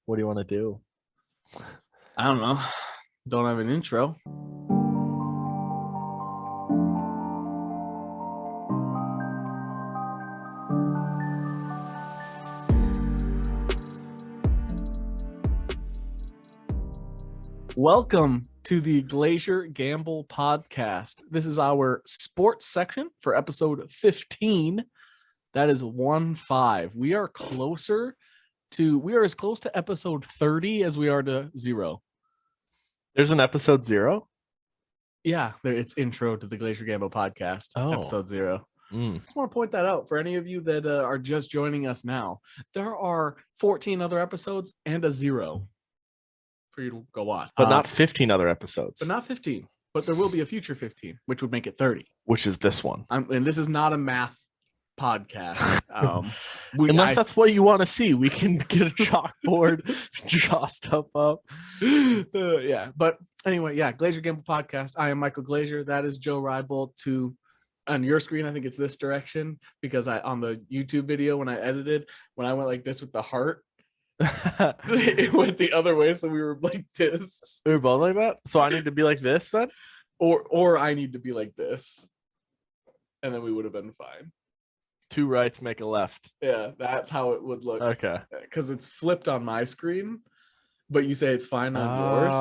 What do you want to do? I don't know. Don't have an intro. Welcome to the Glaziar Gamble podcast. This is our sports section for episode 15. That is 1-5. We are as close to episode 30 as we are to 0. There's an episode 0? Yeah, it's intro to the Glaziar Gamble podcast, episode 0. I just want to point that out for any of you that are just joining us now. There are 14 other episodes and a 0 for you to go watch. But not 15 other episodes. But not 15. But there will be a future 15, which would make it 30. Which is this one. And this is not a math podcast. Unless that's what you want to see. We can get a chalkboard, draw stuff up. Yeah. But anyway, yeah, Glaziar Gamble podcast. I am Mychal Glaziar. That is Joe Rybolt. On your screen, I think it's this direction because on the YouTube video, when I edited, when I went like this with the heart, it went the other way, so we were like this. We were both like that. So I need to be like this then, or I need to be like this, and then we would have been fine. 2 rights make a left. Yeah, that's how it would look. Okay, because it's flipped on my screen, but you say it's fine on yours.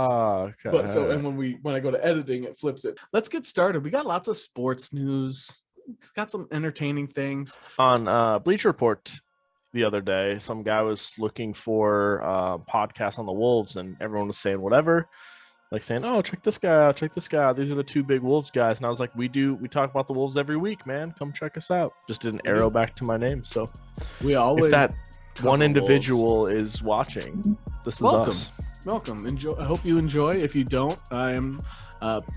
Okay. But and when I go to editing, it flips it. Let's get started. We got lots of sports news. It's got some entertaining things on Bleacher Report. The other day, some guy was looking for podcasts on the Wolves, and everyone was saying whatever, like saying, "Oh, check this guy out, check this guy out. These are the 2 big Wolves guys." And I was like, "We talk about the Wolves every week, man. Come check us out." Just did an arrow back to my name. So we always if that one individual is watching, this is us. Welcome. Enjoy. I hope you enjoy. If you don't, I am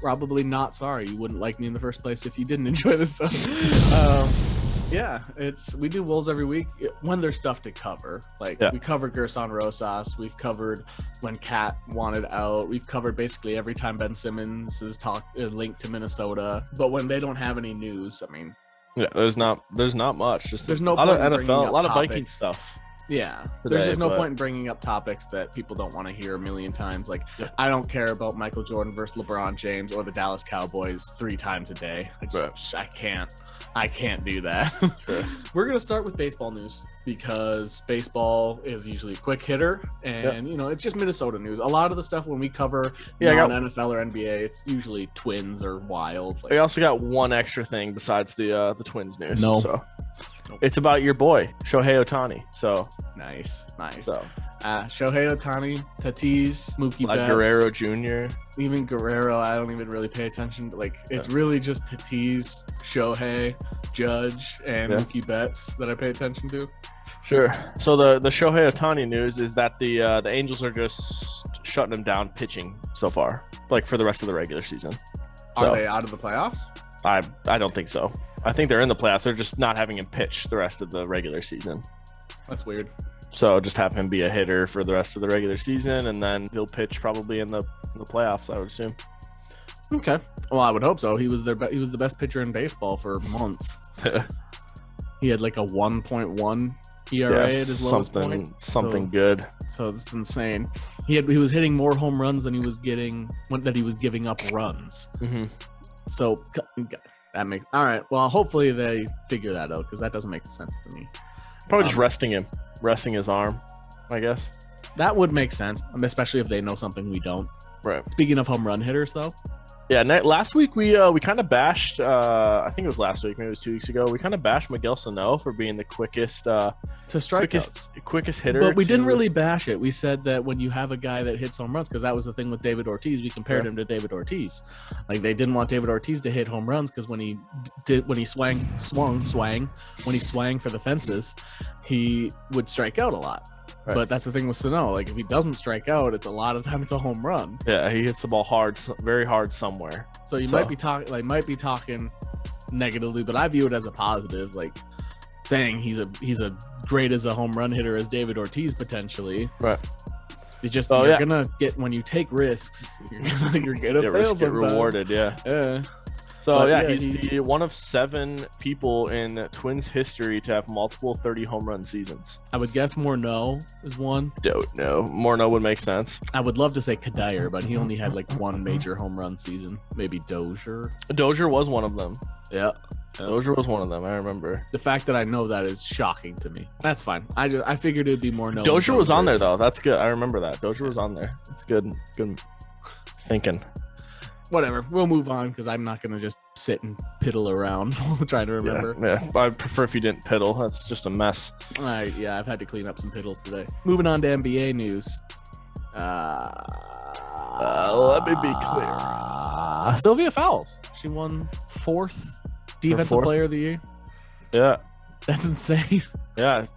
probably not sorry. You wouldn't like me in the first place if you didn't enjoy this. Yeah, we do Wolves every week when there's stuff to cover. We covered Gerson Rosas. We've covered when Cat wanted out. We've covered basically every time Ben Simmons is linked to Minnesota. But when they don't have any news, I mean, yeah, there's not much. Just there's no lot point of in NFL, a lot topics. of Viking stuff. Yeah, there's just no point in bringing up topics that people don't want to hear a million times. I don't care about Michael Jordan versus LeBron James or the Dallas Cowboys 3 times a day. I can't do that. Sure. We're going to start with baseball news because baseball is usually a quick hitter and, it's just Minnesota news. A lot of the stuff when we cover non-NFL or NBA, it's usually Twins or Wild. We also got one extra thing besides the Twins news. No. So it's about your boy, Shohei Ohtani. So nice. So Shohei Ohtani, Tatis, Mookie Betts, Guerrero Jr. Even Guerrero, I don't even really pay attention. It's really just Tatis, Shohei, Judge, and Mookie Betts that I pay attention to. Sure. So the Shohei Ohtani news is that the Angels are just shutting him down pitching so far, for the rest of the regular season. Are they out of the playoffs? I don't think so. I think they're in the playoffs. They're just not having him pitch the rest of the regular season. That's weird. So just have him be a hitter for the rest of the regular season, and then he'll pitch probably in the playoffs, I would assume. Okay. Well, I would hope so. He was the best pitcher in baseball for months. He had a 1.1 ERA at his lowest point. Something good. So this is insane. He was hitting more home runs than he was giving up runs. Mm-hmm. So that makes all right. Well, hopefully they figure that out because that doesn't make sense to me. Probably just resting his arm, I guess. That would make sense, especially if they know something we don't. Right. Speaking of home run hitters, though. Yeah, last week we kind of bashed. I think it was last week, maybe it was 2 weeks ago. We kind of bashed Miguel Sano for being the quickest to strikeouts, quickest hitter. But we didn't really bash it. We said that when you have a guy that hits home runs, because that was the thing with David Ortiz, we compared him to David Ortiz. They didn't want David Ortiz to hit home runs because when he swang for the fences, he would strike out a lot. Right. But that's the thing with Sano. If he doesn't strike out, it's a lot of time it's a home run. Yeah, he hits the ball hard, very hard somewhere. So you might be talking negatively, but I view it as a positive. Saying he's a great as a home run hitter as David Ortiz potentially. Right. It's just you're gonna get when you take risks, you're gonna fail sometimes. Get rewarded. Yeah. So But, yeah, yeah, he's the one of 7 people in Twins history to have multiple 30 home run seasons. I would guess Morneau is one. Don't know. Morneau would make sense. I would love to say Kadir, but he only had like one major home run season. Maybe Dozier. Dozier was one of them. Yeah. Dozier was one of them. I remember. The fact that I know that is shocking to me. That's fine. I figured it'd be Morneau. Dozier was on there though. That's good. I remember that. Dozier was on there. That's good. Good thinking. Whatever. We'll move on because I'm not gonna just sit and piddle around trying to remember. Yeah. I prefer if you didn't piddle. That's just a mess. Yeah, I've had to clean up some piddles today. Moving on to NBA news. Let me be clear. Sylvia Fowles. She won 4th Defensive Player of the Year. Yeah. That's insane. Yeah.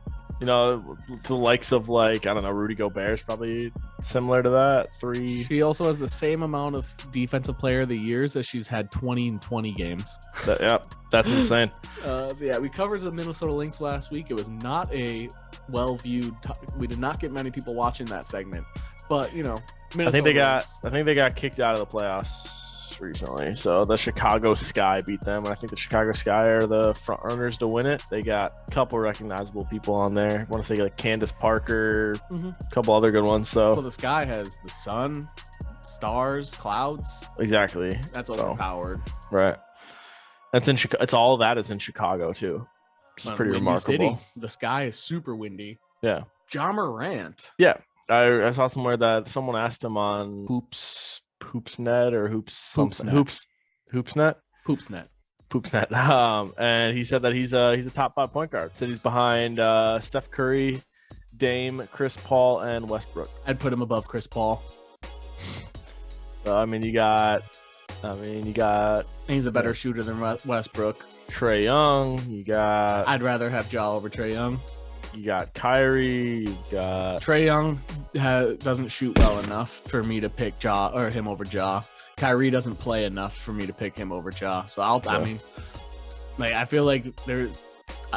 You know, to the likes of like, I don't know, Rudy Gobert is probably similar to that. 3. She also has the same amount of Defensive Player of the Years as she's had 20 in 20 games. Yeah, that's insane. So yeah, we covered the Minnesota Lynx last week. It was not a well-viewed. We did not get many people watching that segment, but you know, I think they got kicked out of the playoffs recently. So the Chicago Sky beat them, and I think the Chicago Sky are the front runners to win it. They got a couple recognizable people on there. I want to say like Candace Parker, a couple other good ones. So well, the Sky has the sun, stars, clouds. Exactly. That's overpowered. Right. That's in Chicago. It's all that is in Chicago too. Which is pretty remarkable. City. The Sky is super windy. Yeah. Ja Morant. Yeah. I saw somewhere that someone asked him on HoopsNet or HoopsNet. And he said that he's a top 5 point guard. Said he's behind Steph Curry, Dame, Chris Paul, and Westbrook. I'd put him above Chris Paul. So, you got. He's a better shooter than Westbrook. Trae Young. I'd rather have Ja over Trae Young. You got Kyrie. You got Trae Young doesn't shoot well enough for me to pick Ja or him over Ja. Kyrie doesn't play enough for me to pick him over Ja. So I feel like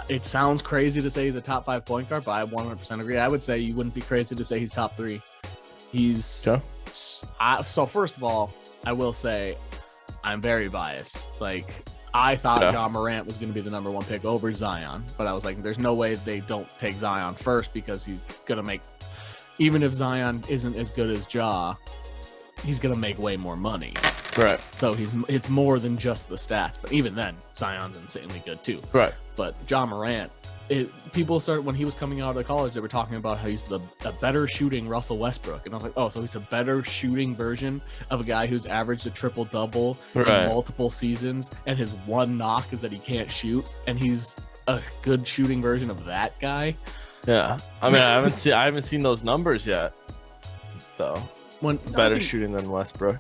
it sounds crazy to say he's a top 5 point guard, but I 100% agree. I would say you wouldn't be crazy to say he's top 3. So first of all, I will say I'm very biased. I thought Ja Morant was going to be the number 1 pick over Zion, but I was like, there's no way they don't take Zion first because he's going to make, even if Zion isn't as good as Ja, he's going to make way more money. Right. So it's more than just the stats, but even then, Zion's insanely good too. Right. But Ja Morant, people started when he was coming out of college, they were talking about how he's a better shooting Russell Westbrook, and I was like, oh, so he's a better shooting version of a guy who's averaged a triple-double in multiple seasons, and his one knock is that he can't shoot, and he's a good shooting version of that guy. Yeah, I haven't seen those numbers yet, though. Better shooting than Westbrook.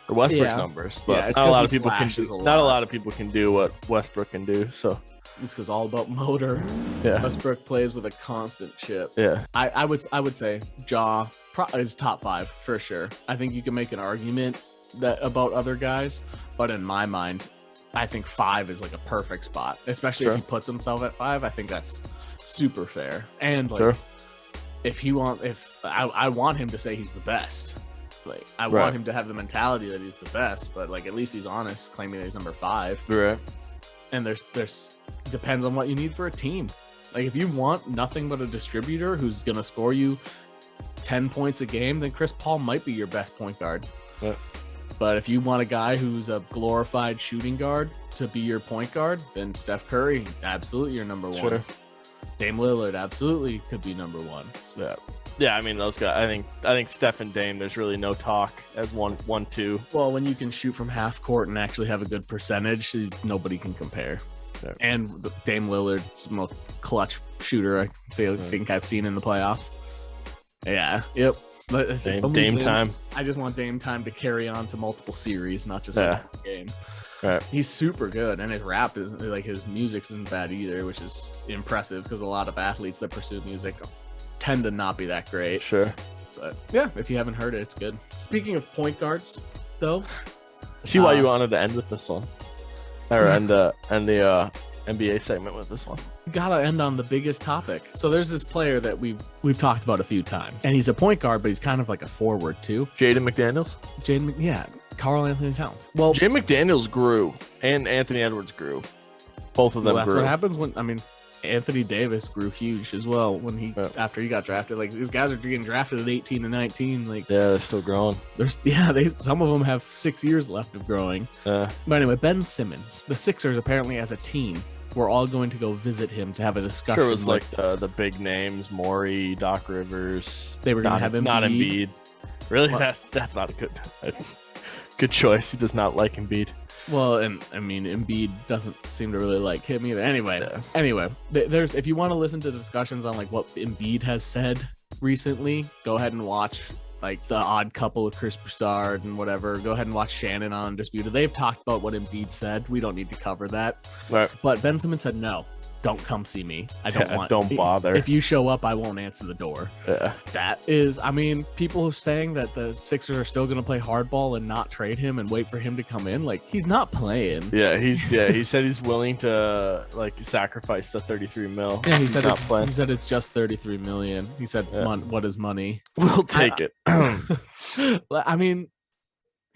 Or Westbrook's numbers, but not a lot of people can. Not a lot of people can do what Westbrook can do. So. It's because all about motor. Yeah. Westbrook plays with a constant chip. Yeah. I would say Ja is top 5 for sure. I think you can make an argument about other guys, but in my mind, I think 5 is like a perfect spot, especially if he puts himself at 5. I think that's super fair. And I want him to say he's the best. I want him to have the mentality that he's the best, but at least he's honest, claiming that he's number 5. Right. And there's depends on what you need for a team. If you want nothing but a distributor who's gonna score you 10 points a game, then Chris Paul might be your best point guard. Yeah. But if you want a guy who's a glorified shooting guard to be your point guard, then Steph Curry, absolutely your number 1. Sure. Dame Lillard absolutely could be number 1. Yeah. Yeah, those guys. I think Steph and Dame. There's really no talk as 1-2. Well, when you can shoot from half court and actually have a good percentage, nobody can compare. Yeah. And Dame Lillard is the most clutch shooter I think I've seen in the playoffs. Yeah. Yep. Dame time. I just want Dame time to carry on to multiple series, not just one game. Right. He's super good, and his rap isn't his music isn't bad either, which is impressive because a lot of athletes that pursue music tend to not be that great. Sure. But yeah, if you haven't heard it, it's good. Speaking of point guards, though, see why you wanted to end with this one, or end the NBA segment with this one. Gotta end on the biggest topic. So there's this player that we've talked about a few times, and he's a point guard, but he's kind of like a forward too. Jaden McDaniels. Yeah. Karl Anthony Towns. Well, Jay McDaniels grew and Anthony Edwards grew. Both of them that's grew. what happens when, I mean, Anthony Davis grew huge as well when he after he got drafted. Like, these guys are getting drafted at 18 and 19. Like, yeah, they're still growing. Some of them have 6 years left of growing. But anyway, Ben Simmons, the Sixers apparently as a team, we're all going to go visit him to have a discussion. Sure, it was like the big names, Morey, Doc Rivers. They were going to have Embiid. Not Embiid. Really? That's not a good choice. He does not like Embiid. Well, and I mean, Embiid doesn't seem to really like him either. Anyway, there's, if you want to listen to discussions on like what Embiid has said recently, go ahead and watch like The Odd Couple with Chris Broussard and whatever. Go ahead and watch Shannon on Undisputed. They've talked about what Embiid said. We don't need to cover that. Right. But Ben Simmons said, no, don't come see me. Don't bother. If you show up, I won't answer the door. Yeah. That is, I mean, people saying that the Sixers are still going to play hardball and not trade him and wait for him to come in. Like, he's not playing. Yeah, he said he's willing to like sacrifice the 33 mil. Yeah, he said it's just 33 million. He said, what is money? We'll take it. I mean,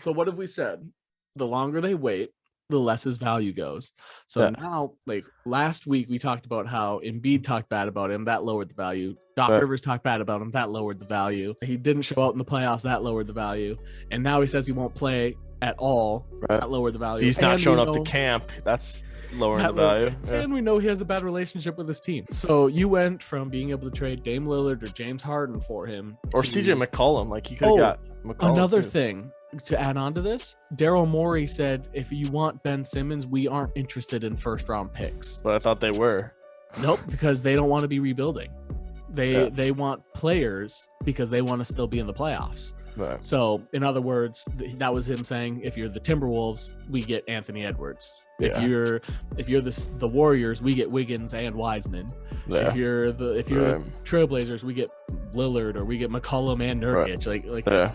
so what have we said? The longer they wait, the less his value goes. So now, like last week, we talked about how Embiid talked bad about him. That lowered the value. Doc Rivers talked bad about him. That lowered the value. He didn't show out in the playoffs. That lowered the value. And now he says he won't play at all. That lowered the value. He's not showing up to camp. That's lowering the value. And we know he has a bad relationship with his team. So you went from being able to trade Dame Lillard or James Harden for him. Or CJ McCollum. Like, he could have got McCollum. Another thing to add on to this, Daryl Morey said, if you want Ben Simmons, we aren't interested in first round picks. But I thought they were. Nope, because they don't want to be rebuilding. They want players because they want to still be in the playoffs. Right. So in other words, that was him saying, if you're the Timberwolves, we get Anthony Edwards. If you're the Warriors, we get Wiggins and Wiseman. If you're the Trailblazers, we get Lillard or we get McCollum and Nurkic.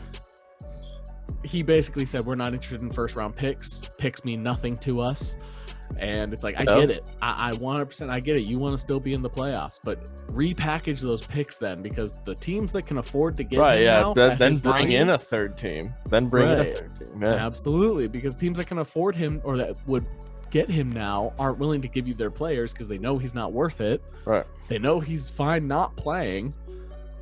He basically said, we're not interested in first round picks. Picks mean nothing to us. And it's like, I get it. I 100% I get it. You want to still be in the playoffs, but repackage those picks then, because the teams that can afford to get then bring in a third team. Absolutely, because teams that can afford him or that would get him now aren't willing to give you their players because they know he's not worth it. Right. They know he's fine not playing.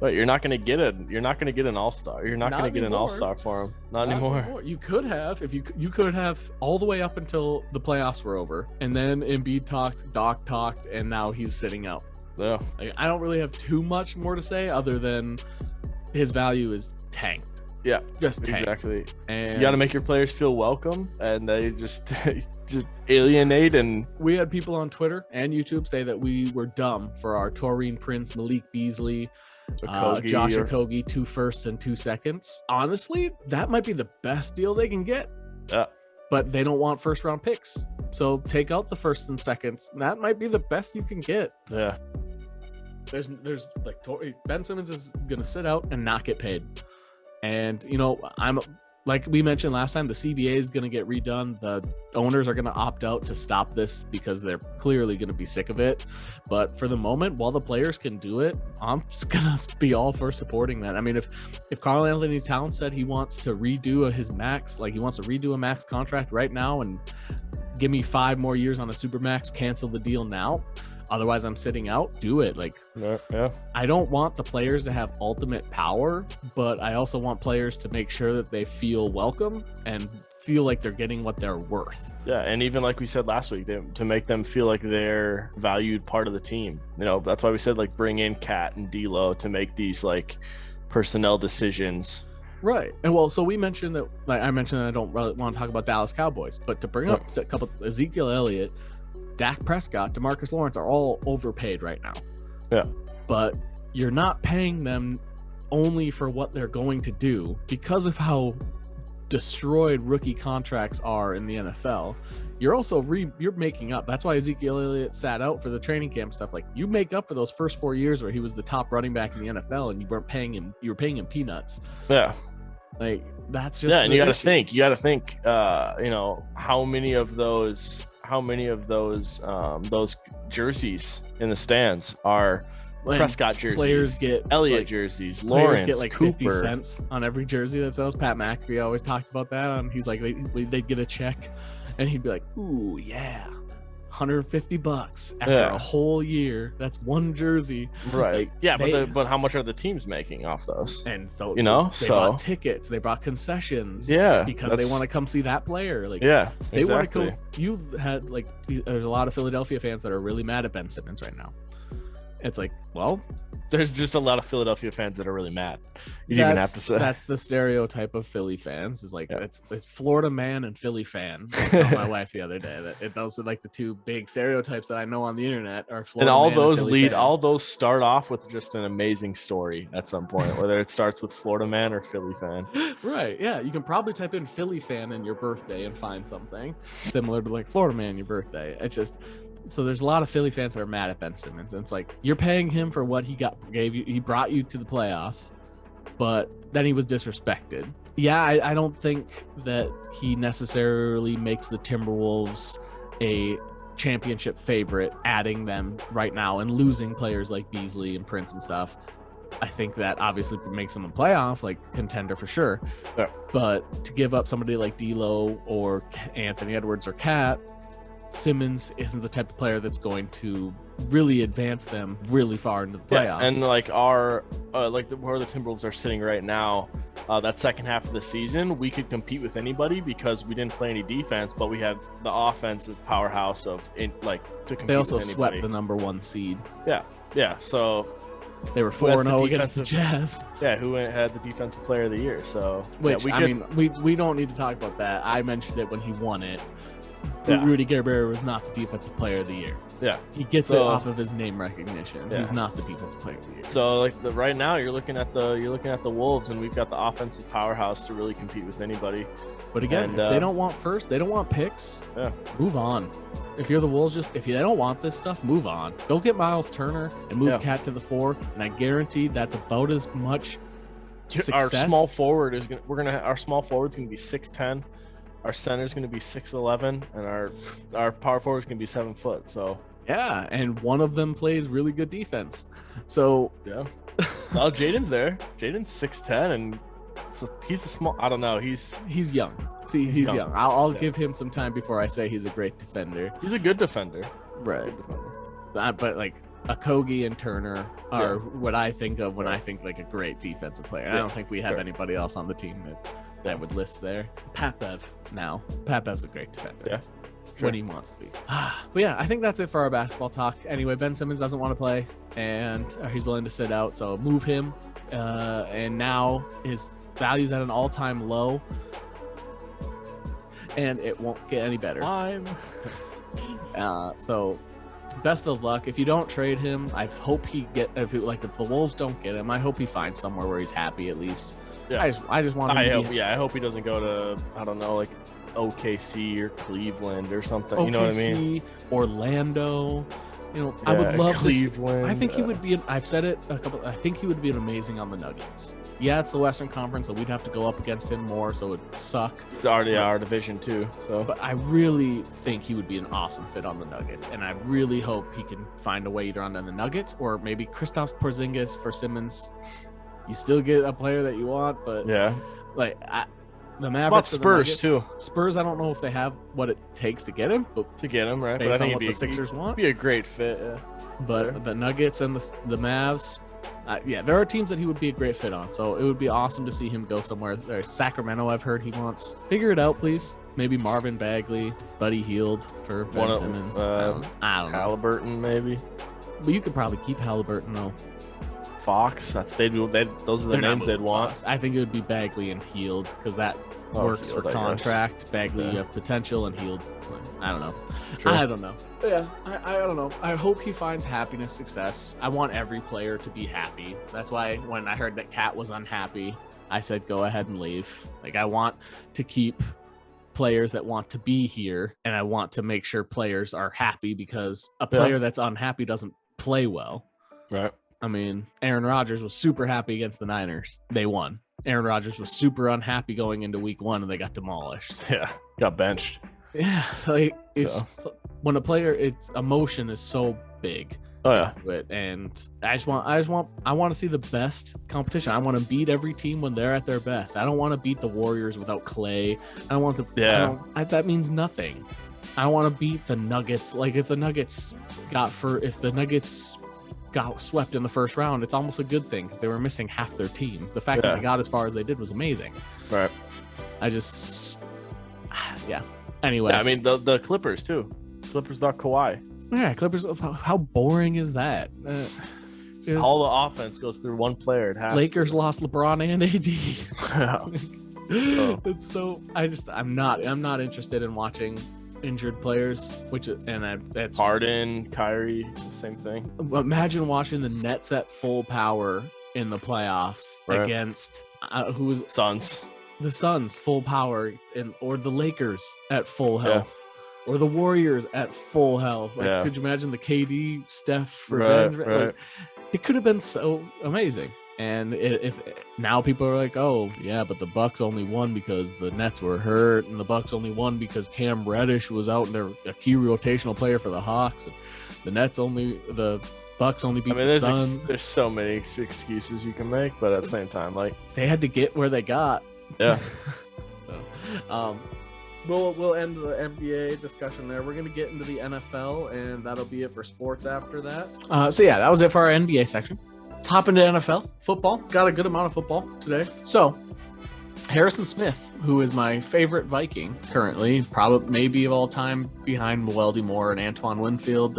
But you're not going to get it. You're not going to get an all-star. You're not going to get an all-star for him. Not anymore. You could have, if you could have all the way up until the playoffs were over, and then Embiid talked, Doc talked, and now he's sitting out. Yeah. I don't really have too much more to say other than his value is tanked. Yeah, just tanked. Exactly. And you got to make your players feel welcome, and they just alienate. And we had people on Twitter and YouTube say that we were dumb for our Taurine Prince, Malik Beasley, Josh Okogie, 2 firsts and 2 seconds. Honestly, that might be the best deal they can get. Yeah. But they don't want first round picks. So take out the firsts and seconds. That might be the best you can get. Yeah. There's like Ben Simmons is gonna sit out and not get paid. And I'm like we mentioned last time, the CBA is going to get redone. The owners are going to opt out to stop this because they're clearly going to be sick of it. But for the moment, while the players can do it, I'm just going to be all for supporting that. I mean, if Karl Anthony Towns said he wants to redo his max, like he wants to redo a max contract right now and give me 5 more years on a super max, cancel the deal now. Otherwise, I'm sitting out. Do it. Like, yeah. I don't want the players to have ultimate power, but I also want players to make sure that they feel welcome and feel like they're getting what they're worth. Yeah, and even like we said last week, to make them feel like they're valued part of the team. That's why we said like bring in Cat and D'Lo to make these like personnel decisions. Right. And so we mentioned that, like I mentioned that I don't really want to talk about Dallas Cowboys, but to bring up a couple, Ezekiel Elliott, Dak Prescott, DeMarcus Lawrence are all overpaid right now. Yeah. But you're not paying them only for what they're going to do because of how destroyed rookie contracts are in the NFL. You're also you're making up. That's why Ezekiel Elliott sat out for the training camp stuff. Like, you make up for those first 4 years where he was the top running back in the NFL and you weren't paying him. You were paying him peanuts. Yeah. Like, that's just and you got to think. How many of those those jerseys in the stands are When Prescott jerseys, players get Elliott like, jerseys, players Lawrence, get like Cooper. 50 cents on every jersey that sells. Pat McAfee always talked about that. He's like, they'd get a check and he'd be like, ooh, yeah, $150 after a whole year. That's one jersey. Right. Like, yeah, but how much are the teams making off those? And so, they so bought tickets, they bought concessions. Yeah. Because they want to come see that player. Like, yeah, they exactly. want to go. You've had like, there's a lot of Philadelphia fans that are really mad at Ben Simmons right now. It's like, well, there's just a lot of Philadelphia fans that are really mad. You even have to say that's the stereotype of Philly fans. Is like it's Florida man and Philly fan. I told my wife the other day that those are like the two big stereotypes that I know on the internet are Florida. And all those start off with just an amazing story at some point, whether it starts with Florida man or Philly fan. Right. Yeah. You can probably type in Philly fan in your birthday and find something similar to like Florida man your birthday. It's just. So there's a lot of Philly fans that are mad at Ben Simmons. And it's like, you're paying him for what he gave you. He brought you to the playoffs, but then he was disrespected. Yeah, I don't think that he necessarily makes the Timberwolves a championship favorite, adding them right now and losing players like Beasley and Prince and stuff. I think that obviously makes them a playoff, like contender for sure. Yeah. But to give up somebody like D'Lo or Anthony Edwards or Cat, Simmons isn't the type of player that's going to really advance them really far into the playoffs. Yeah, and like where the Timberwolves are sitting right now, that second half of the season, we could compete with anybody because we didn't play any defense, but we had the offensive powerhouse to compete. They also with swept the number 1 seed. Yeah. So they were 4-0 against the Jazz. Yeah, who had the defensive player of the year? So which we don't need to talk about that. I mentioned it when he won it. Rudy Gobert was not the defensive player of the year. Yeah, he gets it off of his name recognition. Yeah. He's not the defensive player of the year. So right now you're looking at the Wolves, and we've got the offensive powerhouse to really compete with anybody. But again, if they don't want first, they don't want picks. Yeah, move on. If you're the Wolves, if they don't want this stuff, move on. Go get Miles Turner and move Cat to the 4, and I guarantee that's about as much success. Our small forward is our small forward's gonna be 6'10". Our center is going to be 6'11", and our power forward is going to be 7 foot. So yeah, and one of them plays really good defense. So yeah, well, Jaden's there. Jaden's 6'10", and so he's a small. I don't know. He's young. See, he's young. I'll give him some time before I say he's a great defender. He's a good defender, right? Good defender. But like Okogie and Turner are what I think of when I think like a great defensive player. I don't think we have anybody else on the team that would list there. Papev's a great defender. Yeah. When he wants to be. But yeah, I think that's it for our basketball talk. Anyway, Ben Simmons doesn't want to play, and he's willing to sit out, so move him. And now his value's at an all-time low, and it won't get any better. So best of luck. If you don't trade him, I hope if the Wolves don't get him, I hope he finds somewhere where he's happy at least. Yeah. I just want him I hope he doesn't go to, I don't know, like OKC or Cleveland or something. OKC, you know what I mean? Orlando. I would love Cleveland. I think he would be. I've said it a couple. I think he would be amazing on the Nuggets. Yeah, it's the Western Conference, so we'd have to go up against him more, so it'd suck. It's already our division too. So, but I really think he would be an awesome fit on the Nuggets, and I really hope he can find a way either on the Nuggets or maybe Kristaps Porzingis for Simmons. You still get a player that you want, but the Mavericks, Spurs too. Spurs, I don't know if they have what it takes to get him, right? But I think what the Sixers want, be a great fit. Yeah. But the Nuggets and the Mavs, there are teams that he would be a great fit on. So it would be awesome to see him go somewhere. There's Sacramento, I've heard he wants. Figure it out, please. Maybe Marvin Bagley, Buddy Hield for Ben Simmons. I don't know. Halliburton, maybe. But you could probably keep Halliburton though. Fox, those are the names they'd want. Fox. I think it would be Bagley and Hield because that works for contract. Bagley, you have potential, and Hield, I don't know. True. I don't know. But yeah, I don't know. I hope he finds happiness, success. I want every player to be happy. That's why when I heard that Cat was unhappy, I said go ahead and leave. Like, I want to keep players that want to be here, and I want to make sure players are happy because a player that's unhappy doesn't play well. Right. I mean, Aaron Rodgers was super happy against the Niners. They won. Aaron Rodgers was super unhappy going into week 1, and they got demolished. Yeah, got benched. Yeah, when a player, its emotion is so big, Oh yeah. And I want to see the best competition. I want to beat every team when they're at their best. I don't want to beat the Warriors without Clay. I don't want the that means nothing. I want to beat the Nuggets. Like if the Nuggets got swept in the first round, it's almost a good thing because they were missing half their team. The fact that they got as far as they did was amazing. Right. Anyway, I mean the Clippers too. Clippers got Kawhi. Yeah, Clippers. How boring is that? All the offense goes through one player. It has Lakers lost LeBron and AD. Yeah. It's so. I'm not interested in watching injured players. That's Harden, Kyrie, same thing. Imagine watching the Nets at full power in the playoffs against who was Suns. The Suns full power, or the Lakers at full health. Yeah. Or the Warriors at full health. Could you imagine the KD, Steph, for Denver? Right. Like, it could have been so amazing. And if now people are like, oh yeah, but the Bucks only won because the Nets were hurt, and the Bucks only won because Cam Reddish was out, and they're a key rotational player for the Hawks. And the Bucks only beat the Suns. There's so many excuses you can make, but at the same time, like they had to get where they got. Yeah. So, We'll end the NBA discussion there. We're going to get into the NFL, and that'll be it for sports after that. That was it for our NBA section. Let's hop into NFL. Football. Got a good amount of football today. So, Harrison Smith, who is my favorite Viking currently, probably maybe of all time behind Weldy Moore and Antoine Winfield.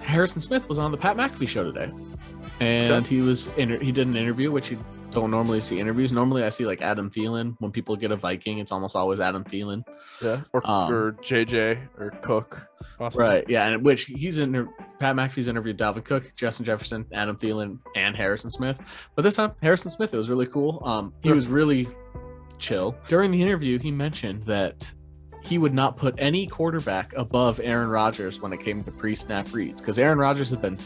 Harrison Smith was on the Pat McAfee show today. And he did an interview, which you don't normally see interviews. Normally I see like Adam Thielen. When people get a Viking, it's almost always Adam Thielen. Yeah. Or JJ or Cook. Awesome. Right. Yeah. And which Pat McAfee's interviewed Dalvin Cook, Justin Jefferson, Adam Thielen, and Harrison Smith. But this time, Harrison Smith, it was really cool. He was really chill. During the interview, he mentioned that he would not put any quarterback above Aaron Rodgers when it came to pre-snap reads, because Aaron Rodgers had been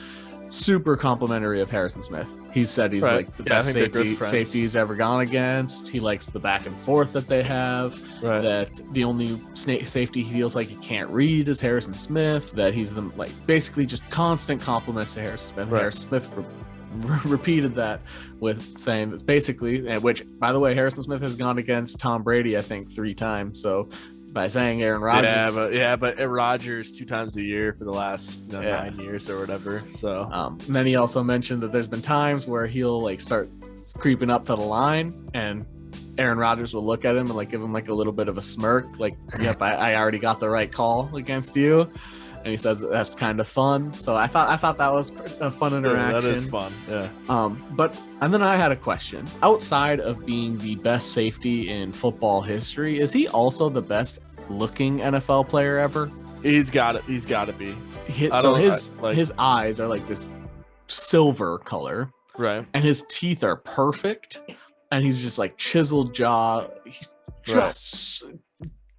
super complimentary of Harrison Smith. He said he's like the best safety he's ever gone against. He likes the back and forth that they have. Right. That the only safety he feels like he can't read is Harrison Smith. That he's basically just constant compliments to Harrison Smith. Right. Harrison Smith repeated that with saying that basically, which by the way, Harrison Smith has gone against Tom Brady I think 3 times. So by saying Aaron Rodgers. But Rodgers 2 times a year for the last 9 years or whatever. So and then he also mentioned that there's been times where he'll start creeping up to the line, and Aaron Rodgers will look at him and give him a little bit of a smirk, yep, I already got the right call against you. And he says that's kind of fun. So I thought that was a fun interaction. That is fun. Yeah. And then I had a question. Outside of being the best safety in football history, is he also the best looking NFL player ever? He's got it. He's got to be. His eyes are like this silver color, right? And his teeth are perfect, and he's just chiseled jaw. He's just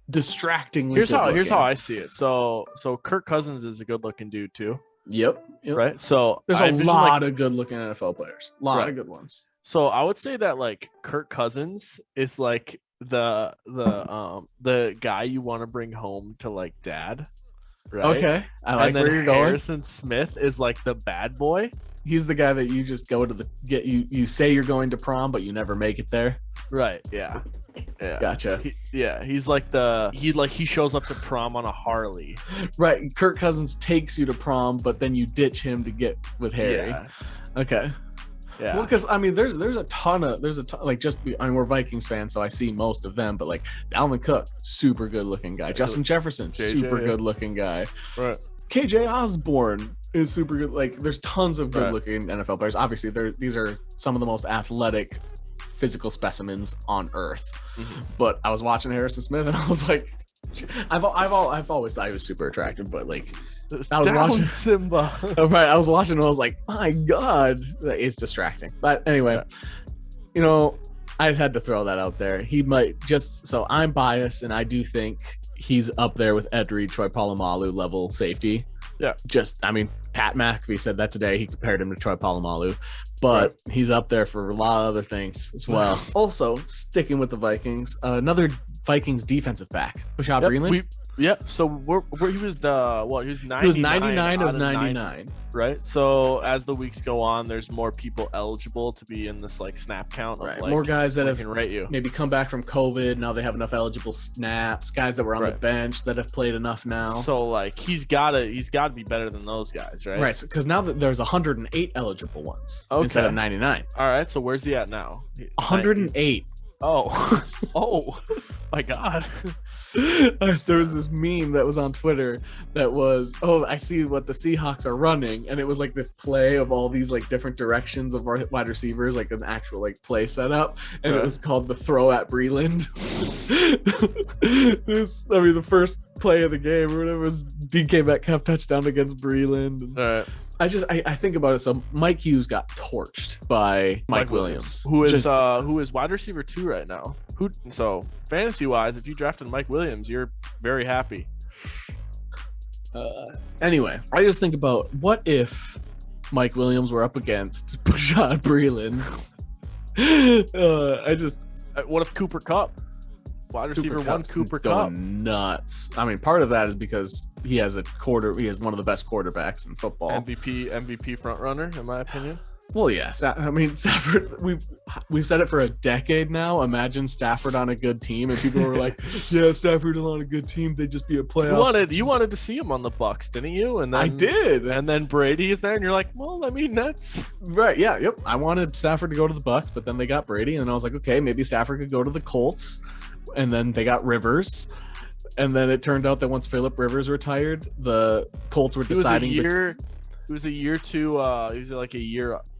distractingly. Here's how I see it. So Kirk Cousins is a good looking dude too. Yep. Right. So there's a lot of good looking NFL players. A lot of good ones. So I would say that Kirk Cousins is the guy you want to bring home to dad. Right. Okay. I like where you're going. Harrison Smith is the bad boy. He's the guy that you just go to you say you're going to prom, but you never make it there. Right. Yeah. Gotcha. He's he shows up to prom on a Harley. Right. Kirk Cousins takes you to prom, but then you ditch him to get with Harry. Yeah. Okay. Yeah. Well, because there's a ton we're Vikings fans, so I see most of them, but Dalvin Cook, super good looking guy. Justin Jefferson, super good looking guy. Right. KJ Osborne is super good. There's tons of good looking NFL players. Obviously, these are some of the most athletic physical specimens on earth. Mm-hmm. But I was watching Harrison Smith and I was like, I've always thought he was super attractive, but I was watching Simba. Right, I was watching and I was like, my God, it's distracting. But anyway, I just had to throw that out there. He might so I'm biased, and I do think he's up there with Ed Reed, Troy Polamalu level safety. Yeah. Pat McAfee said that today. He compared him to Troy Polamalu, but he's up there for a lot of other things as well. Also, sticking with the Vikings, another Vikings defensive back, Bashaud Breeland. So he was he was 99. He was 99 of 99. Right. So as the weeks go on, there's more people eligible to be in this like snap count. Of, more guys that have rate you. Maybe come back from COVID. Now they have enough eligible snaps. Guys that were on the bench that have played enough now. So like he's gotta be better than those guys, right? Right. Because now that there's 108 eligible ones instead of 99. All right. So where's he at now? 108. Oh, oh my God. There was this meme that was on Twitter that was, I see what the Seahawks are running, and it was like this play of all these like different directions of our wide receivers, like an actual like play setup, and it was called the throw at Breeland. The first play of the game or whatever was DK Metcalf touchdown against Breeland. All right. I think about it. So Mike Hughes got torched by Mike Williams, who is wide receiver 2 right now. So fantasy wise, if you drafted Mike Williams, you're very happy. Anyway, I just think about what if Mike Williams were up against Bashaud Breeland. What if Cooper Kupp? Wide receiver 1 Cooper Kupp nuts. I mean, part of that is because he has one of the best quarterbacks in football. MVP front runner, in my opinion. Well, yes. I mean, Stafford. We've said it for a decade now. Imagine Stafford on a good team, and people were like, "Yeah, Stafford on a good team, they'd just be a playoff." You wanted to see him on the Bucs, didn't you? And then, I did. And then Brady is there, and you're like, "Well, I mean, that's right." Yeah. Yep. I wanted Stafford to go to the Bucs, but then they got Brady, and I was like, "Okay, maybe Stafford could go to the Colts." And then they got Rivers. And then it turned out that once Phillip Rivers retired, the Colts were deciding. He was a year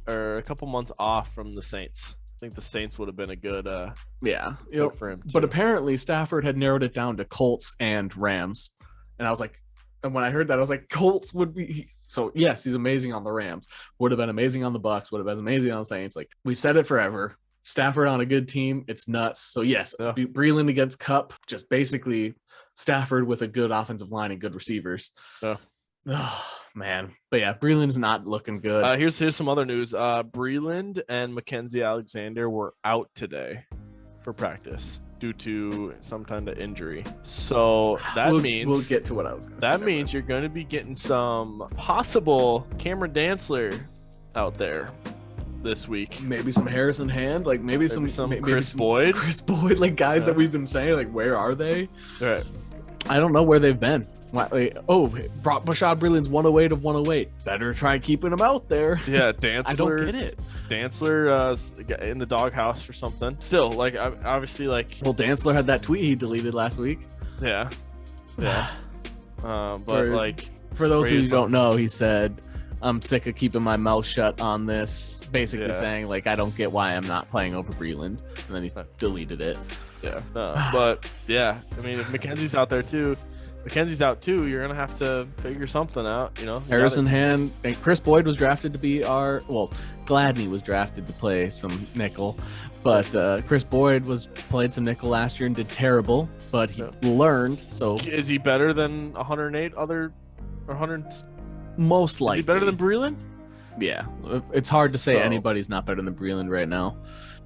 or a couple months off from the Saints. I think the Saints would have been a good for him too. But apparently Stafford had narrowed it down to Colts and Rams. And I was like, and when I heard that, I was like, Colts would be. So yes, he's amazing on the Rams. Would have been amazing on the Bucs. Would have been amazing on the Saints. Like, we've said it forever. Stafford on a good team, it's nuts. So yes, Breeland against Kupp, just basically Stafford with a good offensive line and good receivers. Oh man, but yeah, Breeland's not looking good. Here's some other news. Breeland and Mackenzie Alexander were out today for practice due to some kind of injury. So that means we'll get to what I was going to say. That means you're going to be getting some possible Cameron Dantzler out there this week. Maybe some Harrison Hand, like maybe some Chris Boyd, like guys that we've been saying, like, where are they? Right. I don't know where they've been. Bashaud Breeland's 108 of 108. Better try keeping him out there. Yeah, Dantzler. I don't get it. Dantzler in the doghouse or something. Still, like, obviously, like. Well, Dantzler had that tweet he deleted last week. Yeah. But for those who don't know, he said, "I'm sick of keeping my mouth shut on this," basically saying, like, I don't get why I'm not playing over Breeland, and then he deleted it. But yeah, I mean, if Mackenzie's out too, you're gonna have to figure something out, you know. Harrison Hand and Chris Boyd was drafted to be Gladney was drafted to play some nickel, but Chris Boyd played some nickel last year and did terrible, but he learned. So is he better than 108 other or 100? Most likely. Is he better than Breeland? Yeah, it's hard to say anybody's not better than Breeland right now.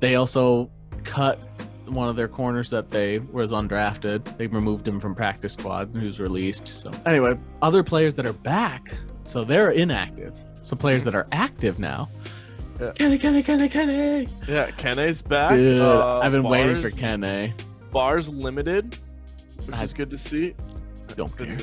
They also cut one of their corners that was undrafted. They removed him from practice squad, who's released. So anyway, other players that are back, so they're inactive. So players that are active now. Yeah. Kene. Yeah, Kene's back. I've been waiting for Kene. Bars limited, which is good to see. Don't care.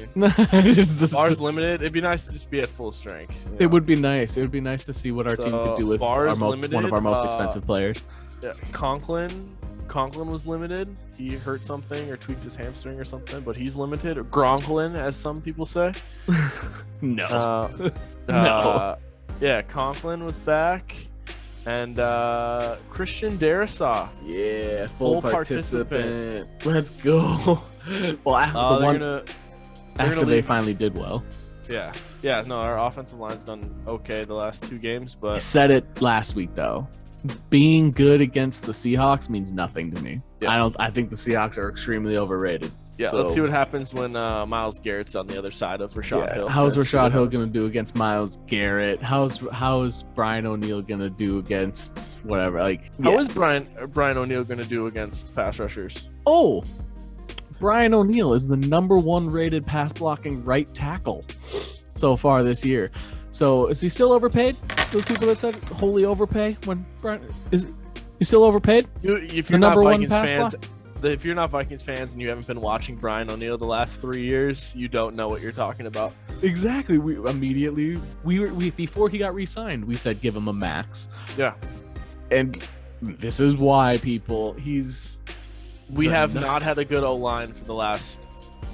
Bars limited. It'd be nice to just be at full strength. You know? It would be nice. It would be nice to see what our team could do with one of our most expensive players. Yeah, Conklin was limited. He hurt something or tweaked his hamstring or something, but he's limited. Or Gronklin, as some people say. No. No. Yeah, Conklin was back. And Christian Darrisaw. Yeah, full participant. Let's go. Well, after they finally did well. Yeah. No, our offensive line's done okay the last 2 games, but I said it last week though. Being good against the Seahawks means nothing to me. Yeah. I think the Seahawks are extremely overrated. Yeah, let's see what happens when Myles Garrett's on the other side of Rashad Hill. How's Rashad Hill going to do against Myles Garrett? How's Brian O'Neill going to do against whatever? How is Brian O'Neill going to do against pass rushers? Oh, Brian O'Neill is the #1 rated pass blocking right tackle so far this year. So is he still overpaid? Those people that said wholly overpay when Brian is he still overpaid? If you're not Vikings fans, if you're not Vikings fans and you haven't been watching Brian O'Neill the last 3 years, you don't know what you're talking about. Exactly. We immediately before he got re-signed, we said give him a max. Yeah. And this is why we have not had a good O-line for the last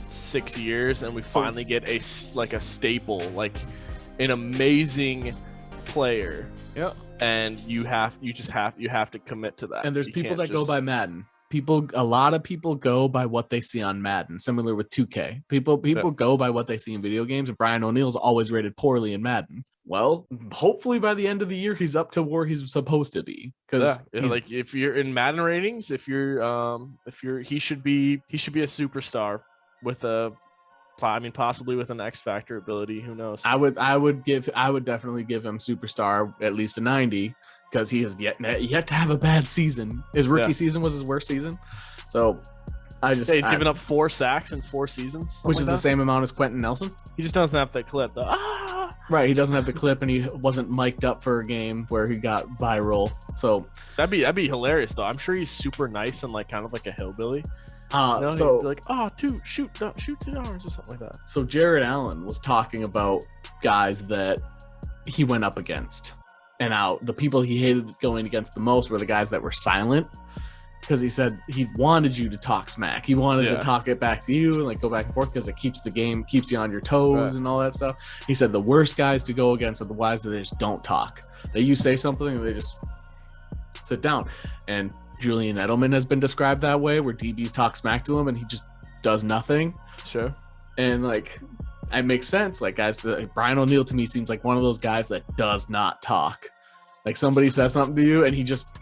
6 years, and we finally get a staple, like an amazing player. Yeah. And you have to commit to that. And there's people that go by Madden. A lot of people go by what they see on Madden, similar with 2K. People go by what they see in video games, and Brian O'Neill's always rated poorly in Madden. Well, hopefully by the end of the year he's up to where he's supposed to be. Because like if you're in Madden ratings, he should be a superstar with possibly with an X Factor ability. Who knows? I would definitely give him superstar at least a 90, because he has yet to have a bad season. His rookie season was his worst season. So he's given up 4 sacks in 4 seasons, which is the same amount as Quentin Nelson. He just doesn't have that clip though. Right, he doesn't have the clip, and he wasn't mic'd up for a game where he got viral. So that'd be hilarious though. I'm sure he's super nice and like kind of like a hillbilly. So like, shoot 2 hours or something like that. So Jared Allen was talking about guys that he went up against, and the people he hated going against the most were the guys that were silent, because he said he wanted you to talk smack. He wanted to talk it back to you and like go back and forth, because it keeps you on your toes and all that stuff. He said the worst guys to go against are the guys that they just don't talk. That you say something and they just sit down. And Julian Edelman has been described that way, where DBs talk smack to him and he just does nothing. Sure. And like, it makes sense. Like Brian O'Neill to me seems like one of those guys that does not talk. Like somebody says something to you and he just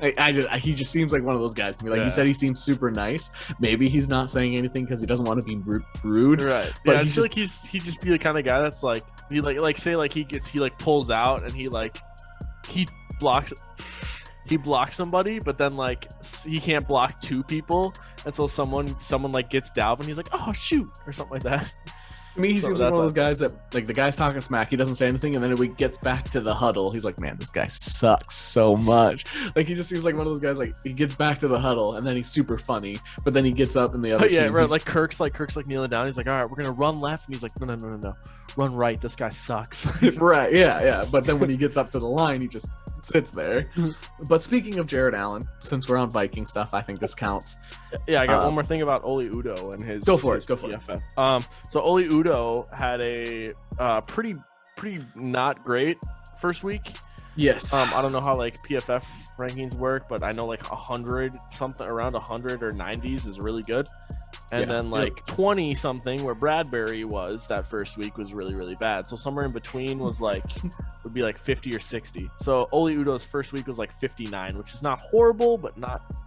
seems like one of those guys to me. Like you said, he seems super nice. Maybe he's not saying anything because he doesn't want to be rude. Right. But I feel like he'd just be the kind of guy that's like he pulls out and he blocks somebody, but then like he can't block 2 people, and so someone like gets down and he's like, oh shoot, or something like that. To me, he seems like one of those guys that like the guy's talking smack, he doesn't say anything, and then when he gets back to the huddle, he's like, man, this guy sucks so much. Like he just seems like one of those guys, like he gets back to the huddle and then he's super funny, but then he gets up and the other team, right, like Kirk's kneeling down, he's like, all right, we're gonna run left, and he's like, no, run right, this guy sucks. Right, yeah, but then when he gets up to the line, he just sits there. But speaking of Jared Allen, since we're on Viking stuff, I think this counts. Yeah, I got one more thing about Oli Udoh and his PFF. So Oli Udoh had a pretty not great first week. Yes. I don't know how like PFF rankings work, but I know like 100 something, around 100 or 90s is really good. And then like 20 something where Bradbury was that first week was really, really bad. So somewhere in between was like, would be like 50 or 60. So Oli Udoh's first week was like 59, which is not horrible, but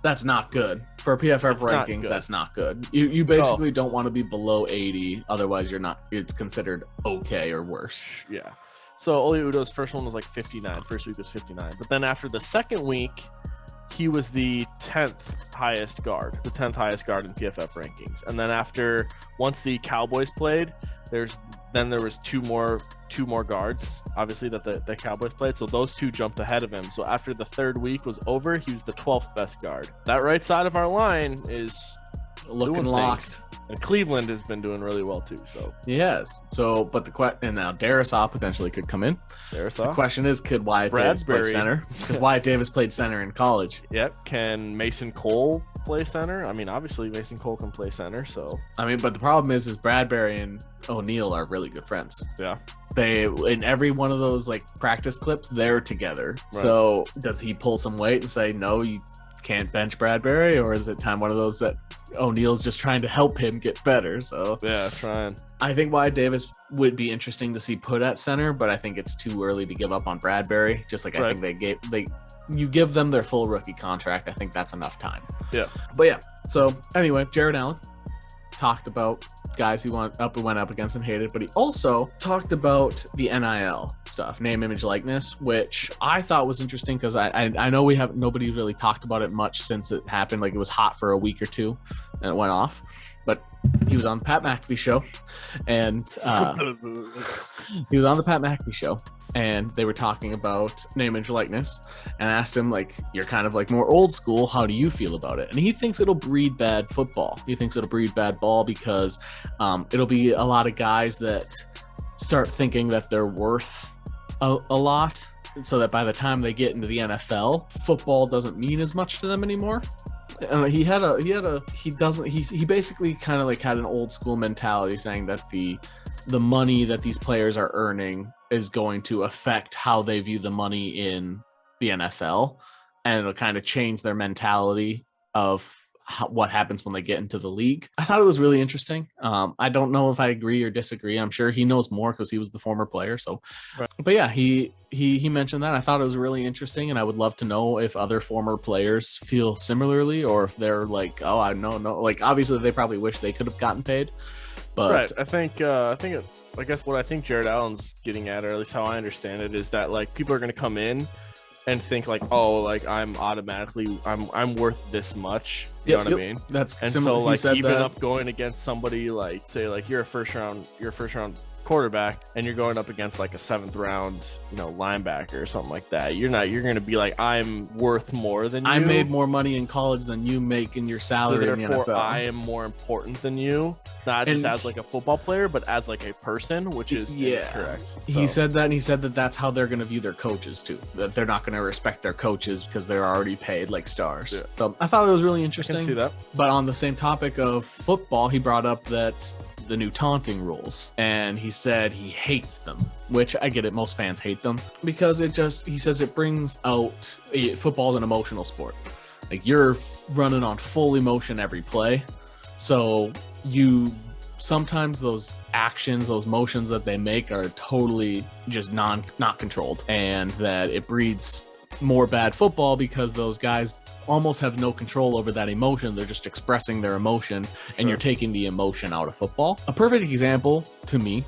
that's not good for PFF rankings. That's not good. You basically don't want to be below 80. Otherwise it's considered okay or worse. Yeah. So Oli Udoh's first one was like 59. First week was 59. But then after the second week, he was the 10th highest guard in PFF rankings. And then once the Cowboys played, there was two more guards, obviously, that the Cowboys played. So those 2 jumped ahead of him. So after the third week was over, he was the 12th best guard. That right side of our line is looking locked. And Cleveland has been doing really well too. So yes. So, but and now Darrisaw potentially could come in. The question is, could Wyatt Davis play center? Because Wyatt Davis played center in college. Yep. Can Mason Cole play center? I mean, obviously Mason Cole can play center. So I mean, but the problem is Bradbury and O'Neal are really good friends. Yeah. They in every one of those like practice clips, they're together. Right. So does he pull some weight and say, no, you can't bench Bradbury, or is it one of those that O'Neal's just trying to help him get better? So yeah, trying. I think Wyatt Davis would be interesting to see put at center, but I think it's too early to give up on Bradbury. Just like I think you give them their full rookie contract. I think that's enough time. Yeah. But yeah. So anyway, Jared Allen talked about guys he went up against and hated, but he also talked about the NIL stuff, name, image, likeness, which I thought was interesting because I know nobody really talked about it much since it happened. Like, it was hot for a week or two and it went off. But he was on the Pat McAfee show, and and they were talking about name, image, likeness, and asked him, like, you're kind of like more old school, how do you feel about it? And he thinks it'll breed bad football. He thinks it'll breed bad ball because it'll be a lot of guys that start thinking that they're worth a lot, so that by the time they get into the NFL, football doesn't mean as much to them anymore. He basically kind of like had an old school mentality, saying that the money that these players are earning is going to affect how they view the money in the NFL, and it'll kind of change their mentality of what happens when they get into the league. I thought it was really interesting. I don't know if I agree or disagree. I'm sure he knows more because he was the former player. So, right. But yeah, he mentioned that. I thought it was really interesting, and I would love to know if other former players feel similarly, or if they're like, oh, I know, like, obviously they probably wish they could have gotten paid. But right, I guess what I think Jared Allen's getting at, or at least how I understand it, is that, like, people are going to come in and think like, oh, like, I'm worth this much. You know what I mean? That's and similar. So, like, even up going against somebody like, say, like, you're a first round quarterback, and you're going up against like a 7th round, linebacker or something like that. You're going to be like, I'm worth more than you. I made more money in college than you make in your salary in the NFL. I am more important than you, not just as like a football player, but as like a person, which is incorrect. So. He said that, and he said that that's how they're going to view their coaches too. That they're not going to respect their coaches because they're already paid like stars. Yeah. So I thought it was really interesting. I can see that. But on the same topic of football, he brought up that the new taunting rules, and he said he hates them, which I get it. Most fans hate them because he says it brings out football's an emotional sport. Like, you're running on full emotion every play. So sometimes those actions, those motions that they make are totally just not controlled, and that it breeds more bad football because those guys almost have no control over that emotion. They're just expressing their emotion, and you're taking the emotion out of football. A perfect example to me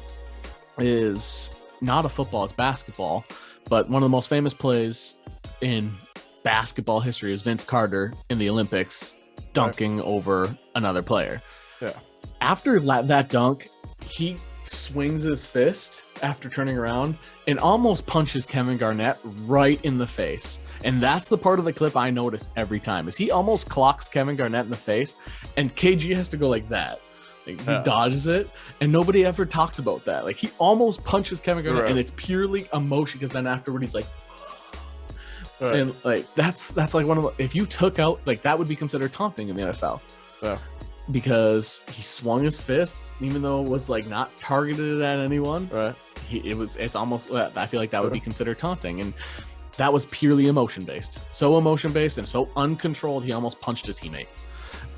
is not a football, it's basketball, but one of the most famous plays in basketball history is Vince Carter in the Olympics dunking over another player. Yeah. After that dunk, he swings his fist after turning around and almost punches Kevin Garnett right in the face. And that's the part of the clip I notice every time, is he almost clocks Kevin Garnett in the face, and KG has to go like that. Like, he dodges it, and nobody ever talks about that. Like, he almost punches Kevin Garnett, and it's purely emotion, because then afterward he's like, and like that's like one of the, if you took out, like, that would be considered taunting in the NFL. Yeah. Because he swung his fist, even though it was like not targeted at anyone. Right. It's almost, I feel like that would be considered taunting, and that was purely emotion based. So emotion based and so uncontrolled, he almost punched a teammate.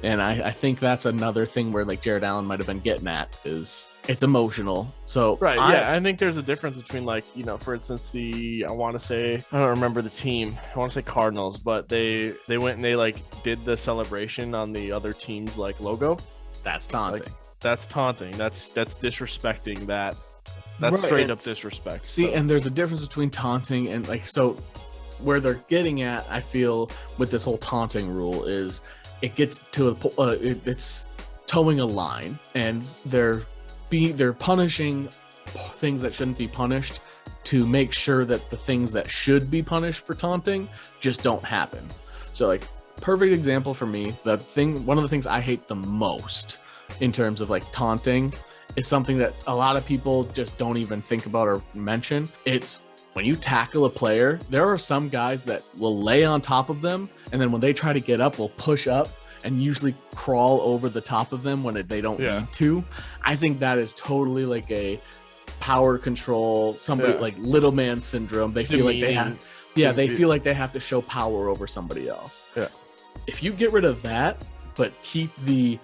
And I think that's another thing where, like, Jared Allen might have been getting at, is it's emotional. So I think there's a difference between, like, for instance, I don't remember the team. I want to say Cardinals, but they went and they, like, did the celebration on the other team's, like, logo. That's taunting. Like, that's taunting. That's disrespecting that. That's straight up disrespect. See, and there's a difference between taunting and, like, so where they're getting at, I feel, with this whole taunting rule is it gets to it's towing a line, and they're punishing things that shouldn't be punished to make sure that the things that should be punished for taunting just don't happen. So, like, perfect example for me, one of the things I hate the most in terms of, like, taunting is something that a lot of people just don't even think about or mention. It's when you tackle a player, there are some guys that will lay on top of them, and then when they try to get up, will push up and usually crawl over the top of them when they don't need to. I think that is totally like a power control, somebody like little man syndrome. They feel like they feel like they have to show power over somebody else. Yeah. If you get rid of that, but keep the,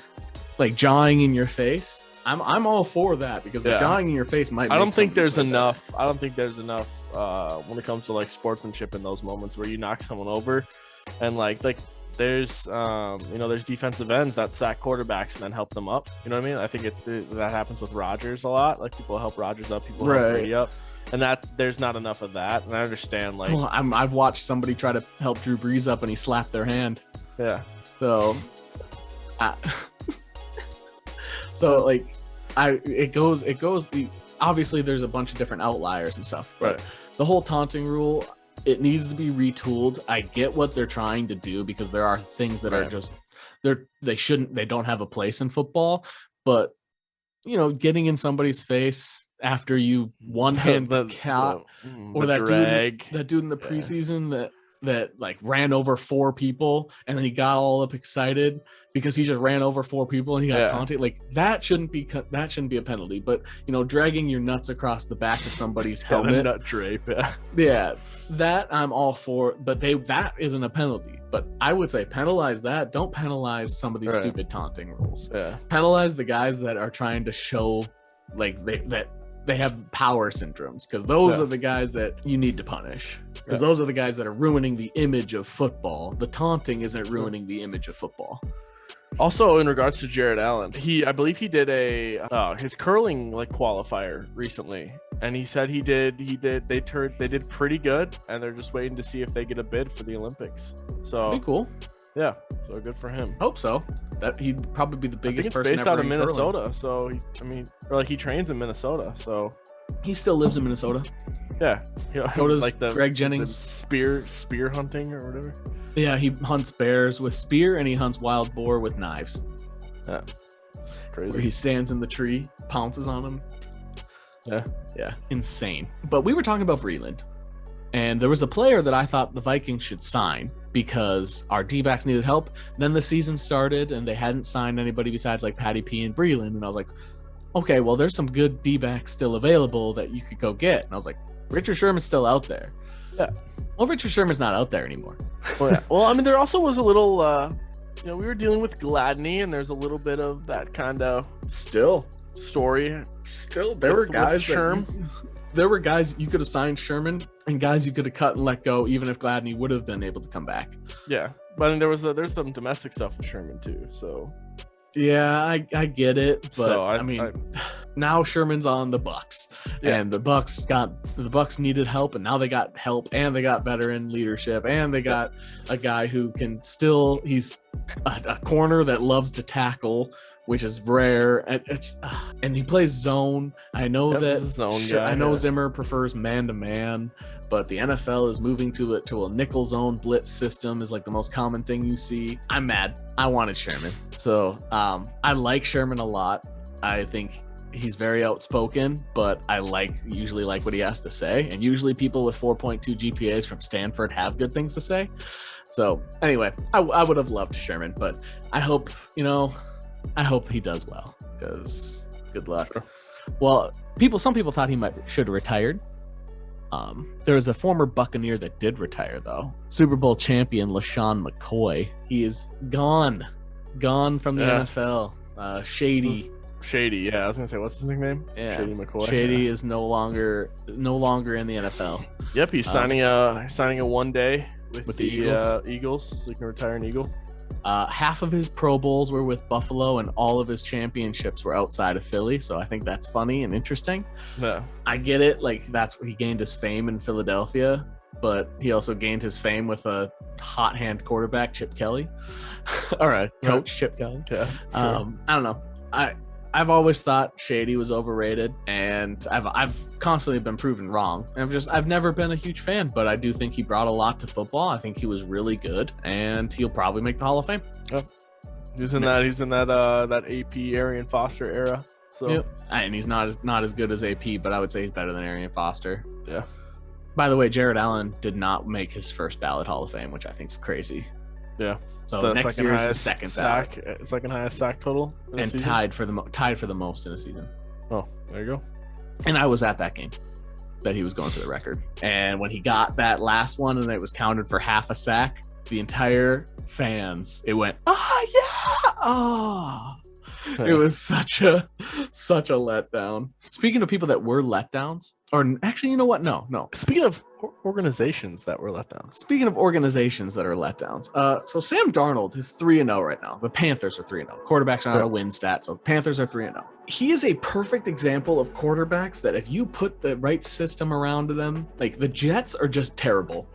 like, jawing in your face, I'm all for that, because the jawing in your face might. I don't think there's enough when it comes to, like, sportsmanship in those moments where you knock someone over, and like there's there's defensive ends that sack quarterbacks and then help them up. You know what I mean? I think that happens with Rodgers a lot. Like people help Rodgers up, people help Brady up, and that there's not enough of that. And I understand like I've watched somebody try to help Drew Brees up and he slapped their hand. Yeah. So, it goes. Obviously, there's a bunch of different outliers and stuff, but the whole taunting rule, it needs to be retooled. I get what they're trying to do because there are things that are just they don't have a place in football, but getting in somebody's face after you one hand caught, or that dude in the preseason that like ran over 4 people and then he got all up excited because he just ran over 4 people and he got taunted. Like that shouldn't be a penalty. But dragging your nuts across the back of somebody's helmet, nut drape, that I'm all for. But that isn't a penalty. But I would say penalize that. Don't penalize some of these stupid taunting rules. Yeah. Penalize the guys that are trying to show like they have power syndromes, because those are the guys that you need to punish, because those are the guys that are ruining the image of football. The taunting isn't ruining the image of football. Also, in regards to Jared Allen, I believe he did his curling like qualifier recently, and he said they did pretty good, and they're just waiting to see if they get a bid for the Olympics. So pretty cool. Yeah, so good for him. Hope so. That he'd probably be the biggest person. It's based out of Minnesota, so he trains in Minnesota, so he still lives in Minnesota. Yeah, so does like Greg Jennings. Spear hunting or whatever. Yeah, he hunts bears with spear and he hunts wild boar with knives. Yeah, it's crazy. Where he stands in the tree, pounces on him. Yeah, insane. But we were talking about Breeland, and there was a player that I thought the Vikings should sign because our D-backs needed help. Then the season started and they hadn't signed anybody besides like Patty P and Breeland. And I was like, okay, well, there's some good D-backs still available that you could go get. And I was like, Richard Sherman's still out there. Yeah. Well, Richard Sherman's not out there anymore. Well, there also was a little, we were dealing with Gladney, and there's a little bit of that kind of story. Still, there were guys there were guys you could have signed Sherman and guys you could have cut and let go, even if Gladney would have been able to come back. Yeah, but there's some domestic stuff with Sherman too. So yeah, I get it, but so now Sherman's on the Bucs, and the Bucs needed help, and now they got help, and they got veteran leadership, and they got a guy who can he's a corner that loves to tackle, which is rare, and he plays zone. I know zone guy, I know Zimmer prefers man-to-man, but the NFL is moving to a nickel zone blitz system is like the most common thing you see. I'm mad. I wanted Sherman. So I like Sherman a lot. I think he's very outspoken, but I usually like what he has to say. And usually people with 4.2 GPAs from Stanford have good things to say. So anyway, I would have loved Sherman, but I hope he does well, because good luck. Sure. Well, some people thought he should have retired. There was a former Buccaneer that did retire, though. Super Bowl champion LeSean McCoy. He is gone from the NFL. Shady, yeah. I was gonna say, what's his nickname? Yeah. Shady McCoy. Shady is no longer in the NFL. Yep, he's signing a 1 day with the Eagles, so he can retire an Eagle. Half of his Pro Bowls were with Buffalo, and all of his championships were outside of Philly. So I think that's funny and interesting. Yeah, I get it. Like, that's where he gained his fame in Philadelphia, but he also gained his fame with a hot hand quarterback, Chip Kelly. All right, coach Chip Kelly. Yeah, sure. I don't know. I've always thought Shady was overrated, and I've constantly been proven wrong. I've never been a huge fan, but I do think he brought a lot to football. I think he was really good, and he'll probably make the Hall of Fame. Yeah. He was in that AP Arian Foster era. So yep. And he's not as good as AP, but I would say he's better than Arian Foster. Yeah. By the way, Jared Allen did not make his first ballot Hall of Fame, which I think is crazy. Yeah. So next year is the second highest sack total, and tied for the most in a season. Oh, there you go. And I was at that game that he was going for the record. And when he got that last one and it was counted for half a sack, the entire fans, it went, It was such a letdown. Speaking of people that were letdowns, or actually, you know what? No. Speaking of organizations that were let down. Speaking of organizations that are letdowns, so Sam Darnold is 3-0 right now. The Panthers are 3-0. Quarterbacks are not a win stat, so Panthers are 3-0. He is a perfect example of quarterbacks that if you put the right system around them, like the Jets are just terrible.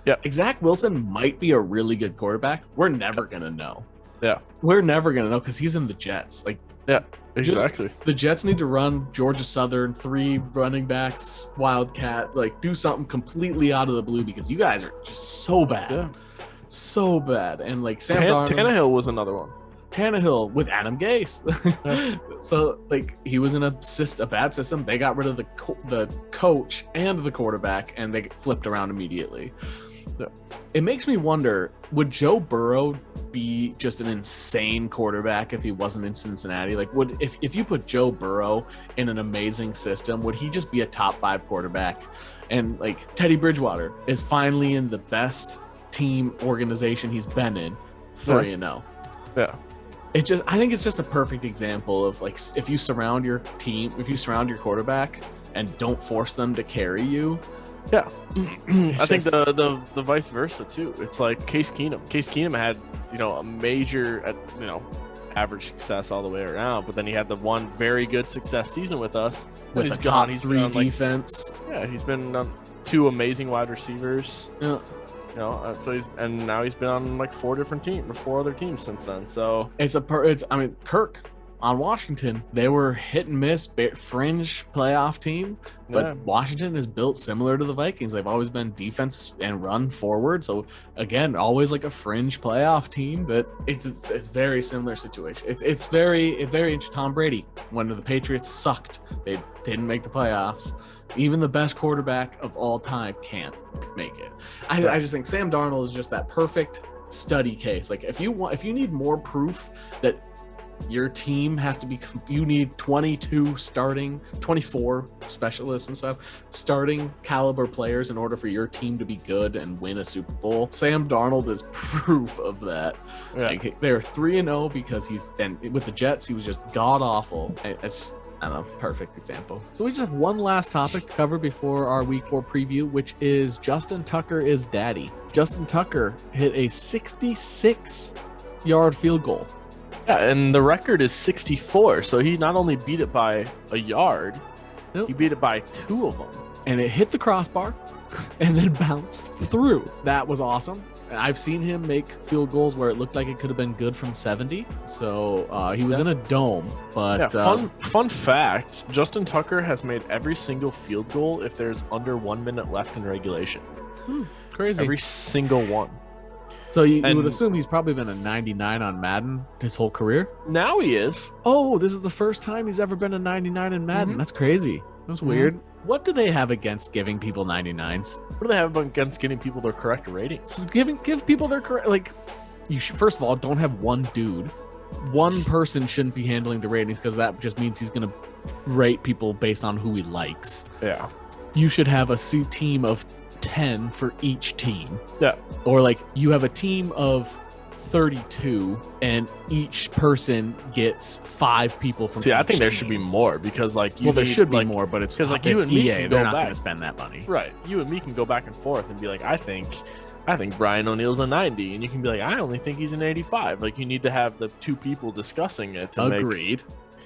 Yeah. Zach Wilson might be a really good quarterback. We're never gonna know. Yeah. We're never gonna know because he's in the Jets. Like, yeah. Exactly. The Jets need to run Georgia Southern, 3 running backs, Wildcat, like do something completely out of the blue because you guys are just so bad. Yeah. So bad. And like Sam Darnold, Tannehill was another one. Tannehill with Adam Gase. Yeah. So like he was in a bad system. They got rid of the coach and the quarterback and they flipped around immediately. It makes me wonder, would Joe Burrow be just an insane quarterback if he wasn't in Cincinnati? Like, would if you put Joe Burrow in an amazing system, would he just be a top 5 quarterback? And like Teddy Bridgewater is finally in the best team organization he's been in, 3-0. Yeah. I think it's just a perfect example of like if you surround your team, if you surround your quarterback and don't force them to carry you. Yeah. I think the vice versa too. It's like Case Keenum. Case Keenum had, a major, average success all the way around, but then he had the one very good success season with us. With a top 3 defense. He's been on 2 amazing wide receivers. Yeah. Now he's been on like 4 other teams since then. So Kirk on Washington, they were hit and miss, fringe playoff team, but Washington is built similar to the Vikings. They've always been defense and run forward. So again, always like a fringe playoff team, but it's very similar situation. It's very interesting. Tom Brady, when the Patriots sucked, they didn't make the playoffs. Even the best quarterback of all time can't make it. I just think Sam Darnold is just that perfect study case. Like if you need more proof that your team has to be, you need 24 specialists and stuff, starting caliber players in order for your team to be good and win a Super Bowl. Sam Darnold is proof of that. Yeah. Like, they're 3-0 because and with the Jets, he was just god awful. It's, I don't know, perfect example. So we just have one last topic to cover before our Week 4 preview, which is Justin Tucker is daddy. Justin Tucker hit a 66-yard field goal. Yeah, and the record is 64, so he not only beat it by a yard, he beat it by 2 of them. And it hit the crossbar and then bounced through. That was awesome. I've seen him make field goals where it looked like it could have been good from 70. So he was in a dome. But fun fact, Justin Tucker has made every single field goal if there's under 1 minute left in regulation. Crazy. Every single one. So you would assume he's probably been a 99 on Madden his whole career? Now he is. Oh, this is the first time he's ever been a 99 in Madden. That's crazy. That's weird. What do they have against giving people 99s? What do they have against giving people their correct ratings? Give people their correct, like, you should, first of all, don't have one dude. One person shouldn't be handling the ratings because that just means he's going to rate people based on who he likes. Yeah. You should have a team of 10 for each team. Yeah. Or like you have a team of 32 and each person gets 5 people from I think there team. should be more because like there should be more, but it's because like you and me EA, they're not going to spend that money. Right. You and me can go back and forth and be like, I think Brian O'Neill's a 90, and you can be like, I only think he's an 85. Like you need to have the 2 people discussing it to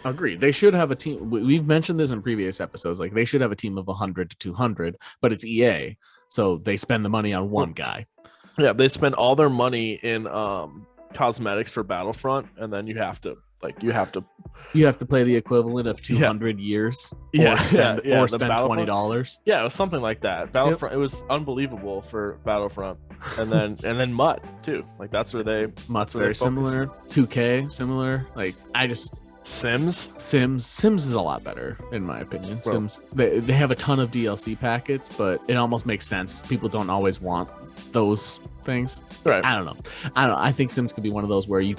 Agreed. They should have a team. We've mentioned this in previous episodes. Like they should have a team of 100 to 200, but it's EA, so they spend the money on one guy. Yeah, they spend all their money in cosmetics for Battlefront, and then you have to play the equivalent of 200 years. Or spend $20. Yeah, it was something like that. Battlefront. It was unbelievable for Battlefront, and then Mutt too. Like that's where they. Mutt's very similar. 2K similar. Like I just. Sims is a lot better in my opinion. Sims they have a ton of DLC packets, but it almost makes sense. People don't always want those things. Right. I don't know. I think Sims could be one of those where you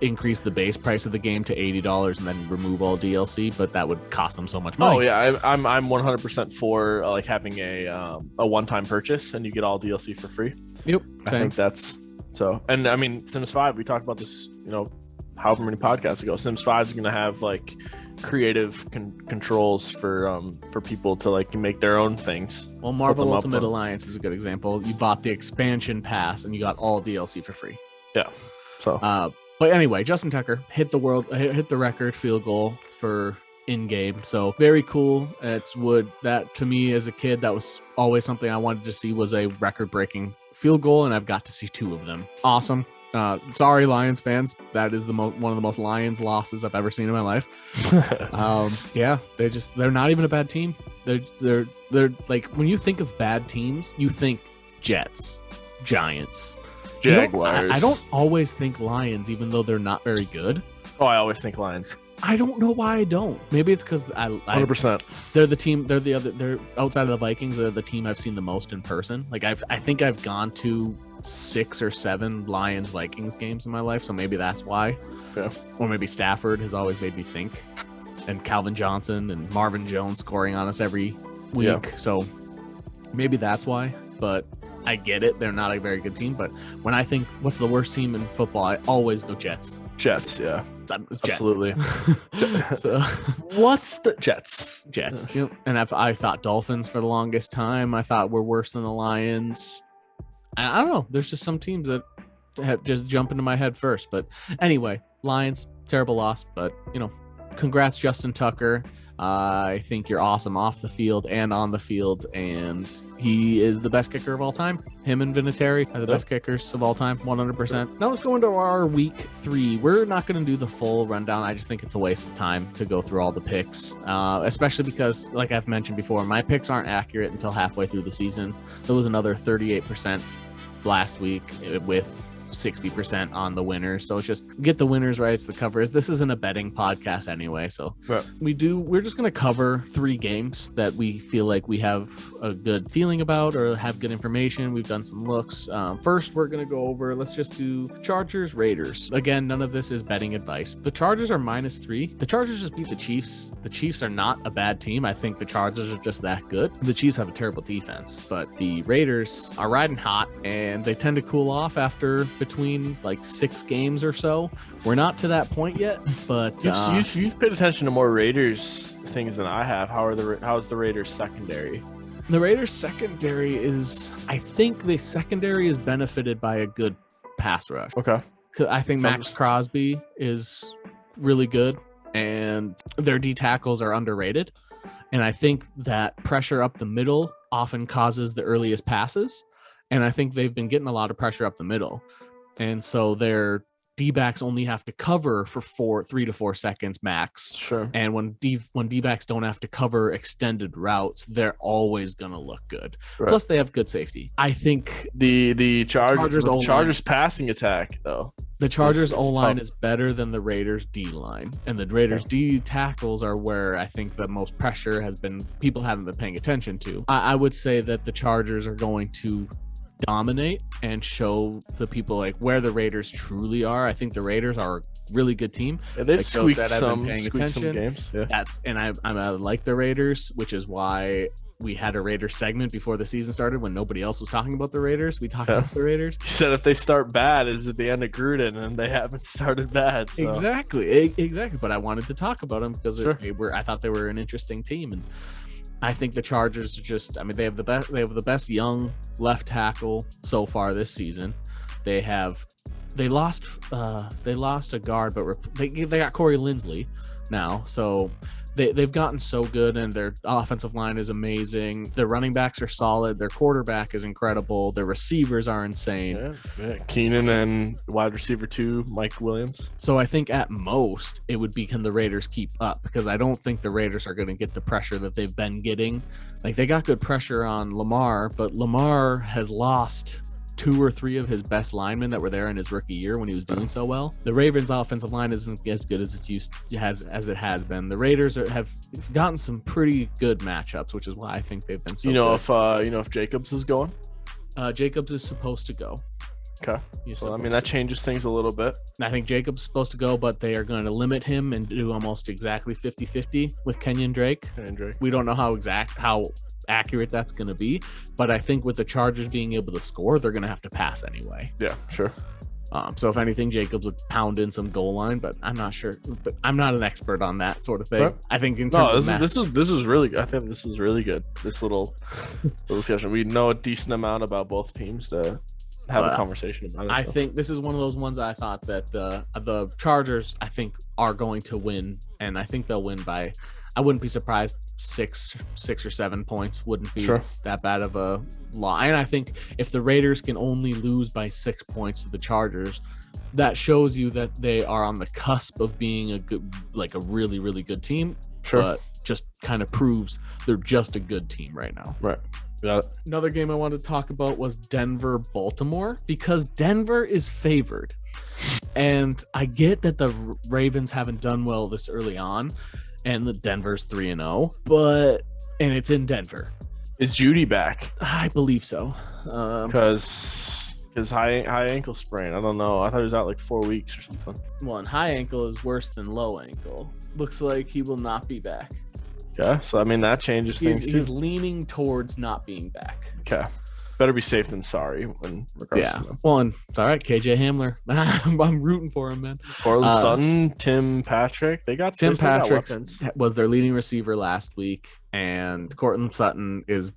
increase the base price of the game to $80 and then remove all DLC, but that would cost them so much money. Oh yeah, I'm 100% for like having a one-time purchase and you get all DLC for free. Yep. I think that's so. And I mean Sims 5, we talked about this, however many podcasts ago. Sims 5 is going to have like creative controls for people to like make their own things. Well, Marvel Ultimate Alliance is a good example. You bought the expansion pass and you got all DLC for free. Yeah. So but anyway, Justin Tucker hit the record field goal for in-game. So very cool. That to me as a kid, that was always something I wanted to see, was a record-breaking field goal, and I've got to see 2 of them. Awesome. Sorry, Lions fans. That is one of the most Lions losses I've ever seen in my life. Yeah, they're not even a bad team. They're like, when you think of bad teams, you think Jets, Giants, Jaguars. I don't always think Lions, even though they're not very good. Oh, I always think Lions. I don't know why I don't. Maybe it's because 100%. They're the team. They're outside of the Vikings. They're the team I've seen the most in person. Like I think I've gone to 6 or 7 Lions Vikings games in my life. So maybe that's why. Yeah. Or maybe Stafford has always made me think. And Calvin Johnson and Marvin Jones scoring on us every week. Yeah. So maybe that's why. But I get it. They're not a very good team. But when I think what's the worst team in football, I always go Jets. Jets, yeah. Jets. Absolutely. So what's the Jets? Yep. And I thought Dolphins for the longest time. I thought we're worse than the Lions. I don't know. There's just some teams that have just jump into my head first. But anyway, Lions, terrible loss. But, congrats, Justin Tucker. I think you're awesome off the field and on the field, and he is the best kicker of all time. Him and Vinatieri are the best kickers of all time, 100%. Now let's go into our week 3. We're not going to do the full rundown. I just think it's a waste of time to go through all the picks, especially because, like I've mentioned before, my picks aren't accurate until halfway through the season. There was another 38% last week with 60% on the winners, so it's just get the winners right. It's the covers. This isn't a betting podcast anyway, so right. We're just going to cover 3 games that we feel like we have a good feeling about or have good information. We've done some looks. First, we're going to go over, let's just do Chargers Raiders. Again, none of this is betting advice. The Chargers are -3. The Chargers just beat the Chiefs. The Chiefs are not a bad team. I think the Chargers are just that good. The Chiefs have a terrible defense, but the Raiders are riding hot, and they tend to cool off after between like 6 games or so. We're not to that point yet, but you've paid attention to more Raiders things than I have. How's the Raiders secondary? The Raiders secondary I think the secondary is benefited by a good pass rush. Okay. I think Max Crosby is really good, and their D tackles are underrated. And I think that pressure up the middle often causes the earliest passes. And I think they've been getting a lot of pressure up the middle. And so their D-backs only have to cover for 3 to 4 seconds max. Sure. And when D-backs don't have to cover extended routes, they're always going to look good. Right. Plus, they have good safety. I think the Chargers passing attack, though. The Chargers O-line is better than the Raiders D-line. And the Raiders D tackles are where I think the most pressure has been, people haven't been paying attention to. I would say that the Chargers are going to dominate and show the people like where the Raiders truly are. I think the Raiders are a really good team. Yeah, they've squeaked some games. Yeah. I like the Raiders, which is why we had a Raiders segment before the season started when nobody else was talking about the Raiders. We talked about the Raiders. You said if they start bad, is at the end of Gruden, and they haven't started bad. So. Exactly. But I wanted to talk about them because I thought they were an interesting team, and I think the Chargers are just, they have the best young left tackle so far this season. They lost a guard, but they got Corey Linsley now. So they've gotten so good, and their offensive line is amazing. Their running backs are solid. Their quarterback is incredible. Their receivers are insane. Yeah. Keenan and wide receiver 2, Mike Williams. So I think at most it would be, can the Raiders keep up? Because I don't think the Raiders are going to get the pressure that they've been getting. Like, they got good pressure on Lamar, but Lamar has lost 2 or 3 of his best linemen that were there in his rookie year when he was doing so well. The Ravens' offensive line isn't as good as it has been. The Raiders have gotten some pretty good matchups, which is why I think they've been so good. If Jacobs is going? Jacobs is supposed to go. Okay. That changes things a little bit. I think Jacobs is supposed to go, but they are going to limit him and do almost exactly 50-50 with Kenyon Drake. We don't know how accurate that's going to be, but I think with the Chargers being able to score, they're going to have to pass anyway. Yeah, sure. So if anything, Jacobs would pound in some goal line, but I'm not sure. But I'm not an expert on that sort of thing. Right. I think in terms of this is really good. I think this is really good. This little discussion. We know a decent amount about both teams to have a conversation about it. I think this is one of those ones I thought that the Chargers, I think, are going to win, and I think they'll win by. I wouldn't be surprised 6 or 7 points wouldn't be that bad of a lie. And I think if the Raiders can only lose by 6 points to the Chargers, that shows you that they are on the cusp of being a good, like a really, really good team. But just kind of proves they're just a good team right now. Right. Got it. Another game I wanted to talk about was Denver Baltimore, because Denver is favored. And I get that the Ravens haven't done well this early on, and the Denver's 3-0, and it's in Denver. Is Judy back? I believe so. Because high ankle sprain. I don't know. I thought he was out like 4 weeks or something. Well, and high ankle is worse than low ankle. Looks like he will not be back. Okay, so I mean that changes things too. He's leaning towards not being back. Okay. Better be safe than sorry when regards to them. Well, and it's all right. KJ Hamler. I'm rooting for him, man. Cortland Sutton, Tim Patrick. Tim Patrick was their leading receiver last week, and Cortland Sutton is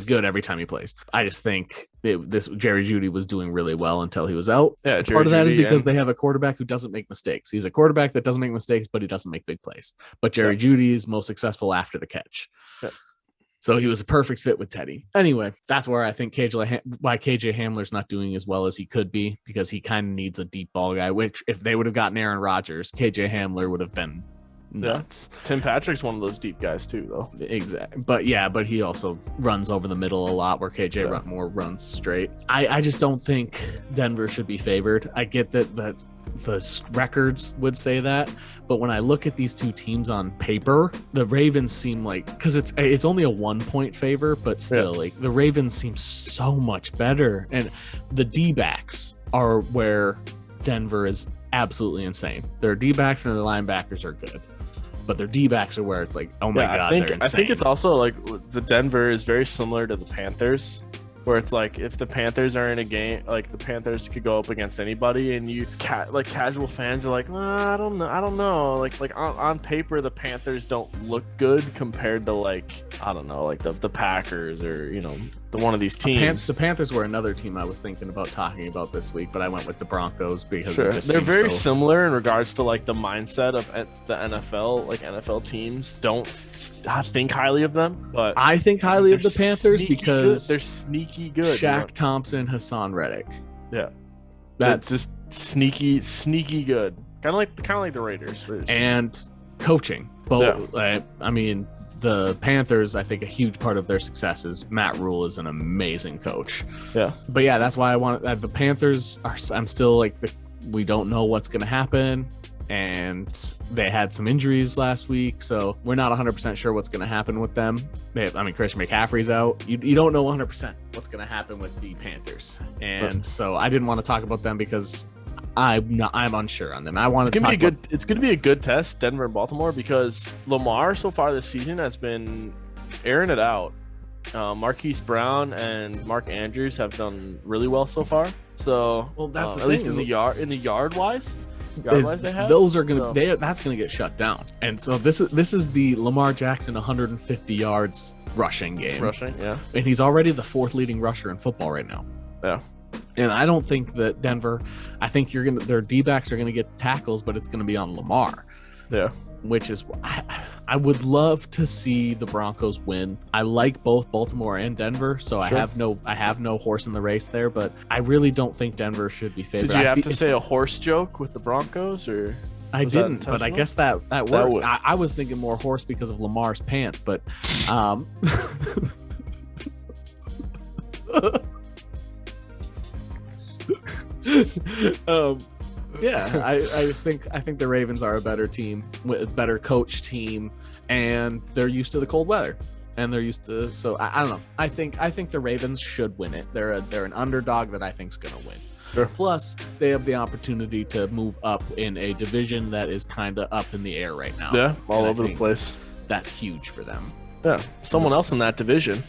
good every time he plays. I just think this Jerry Jeudy was doing really well until he was out. Yeah, part of that is because they have a quarterback who doesn't make mistakes. He's a quarterback that doesn't make mistakes, but he doesn't make big plays. But Jerry Jeudy is most successful after the catch. Yeah. So he was a perfect fit with Teddy. Anyway, that's where I think why KJ Hamler's not doing as well as he could be, because he kind of needs a deep ball guy, which if they would have gotten Aaron Rodgers, KJ Hamler would have been nuts. Yeah. Tim Patrick's one of those deep guys too, though. Exactly. But he also runs over the middle a lot, where KJ more runs straight. I just don't think Denver should be favored. I get that the records would say that, but when I look at these two teams on paper, the Ravens seem like, because it's only a 1 point favor, but still, like the Ravens seem so much better, and the D-backs are where Denver is absolutely insane. Their D-backs and their linebackers are good, but their D-backs are where it's like, oh my god, they're insane. I think it's also like the Denver is very similar to the Panthers, where it's like if the Panthers are in a game, like the Panthers could go up against anybody, and you like casual fans are like, I don't know, like on paper the Panthers don't look good compared to like I don't know, like the Packers or the one of these teams. The Panthers were another team I was thinking about talking about this week, but I went with the Broncos because they're very similar in regards to like the mindset of the NFL. Like NFL teams don't think highly of them, but I think highly of the Panthers because they're sneaky good. Shaq Thompson, Hassan Reddick. Yeah, that's just sneaky good. Kind of like the Raiders. And coaching. Both. Yeah. I mean, the Panthers, I think a huge part of their success is Matt Rule is an amazing coach. Yeah. But yeah, that's why I want the Panthers are. I'm still like we don't know what's going to happen. And they had some injuries last week, so we're not 100% sure what's going to happen with them. Christian McCaffrey's out. You don't know 100% what's going to happen with the Panthers, and so I didn't want to talk about them because I'm unsure on them. I want to talk about. It's going to be a good test, Denver and Baltimore, because Lamar so far this season has been airing it out. Marquise Brown and Mark Andrews have done really well so far. So that's at least in the yard wise. Those are that's gonna get shut down, and so this is the Lamar Jackson 150 yards rushing game. And he's already the 4th leading rusher in football right now. Yeah, and I don't think that Denver. I think their D-backs are gonna get tackles, but it's gonna be on Lamar. Yeah. Which is, I would love to see the Broncos win. I like both Baltimore and Denver, so I have no horse in the race there. But I really don't think Denver should be favored. Did you have to say a horse joke with the Broncos, or I didn't? But I guess that works. I was thinking more horse because of Lamar's pants, but yeah, I think the Ravens are a better team, with a better coach team, and they're used to the cold weather, and they're used to. So I don't know. I think the Ravens should win it. They're an underdog that I think is going to win. Sure. Plus, they have the opportunity to move up in a division that is kind of up in the air right now. Yeah, all over the place. That's huge for them. Yeah, someone else in that division.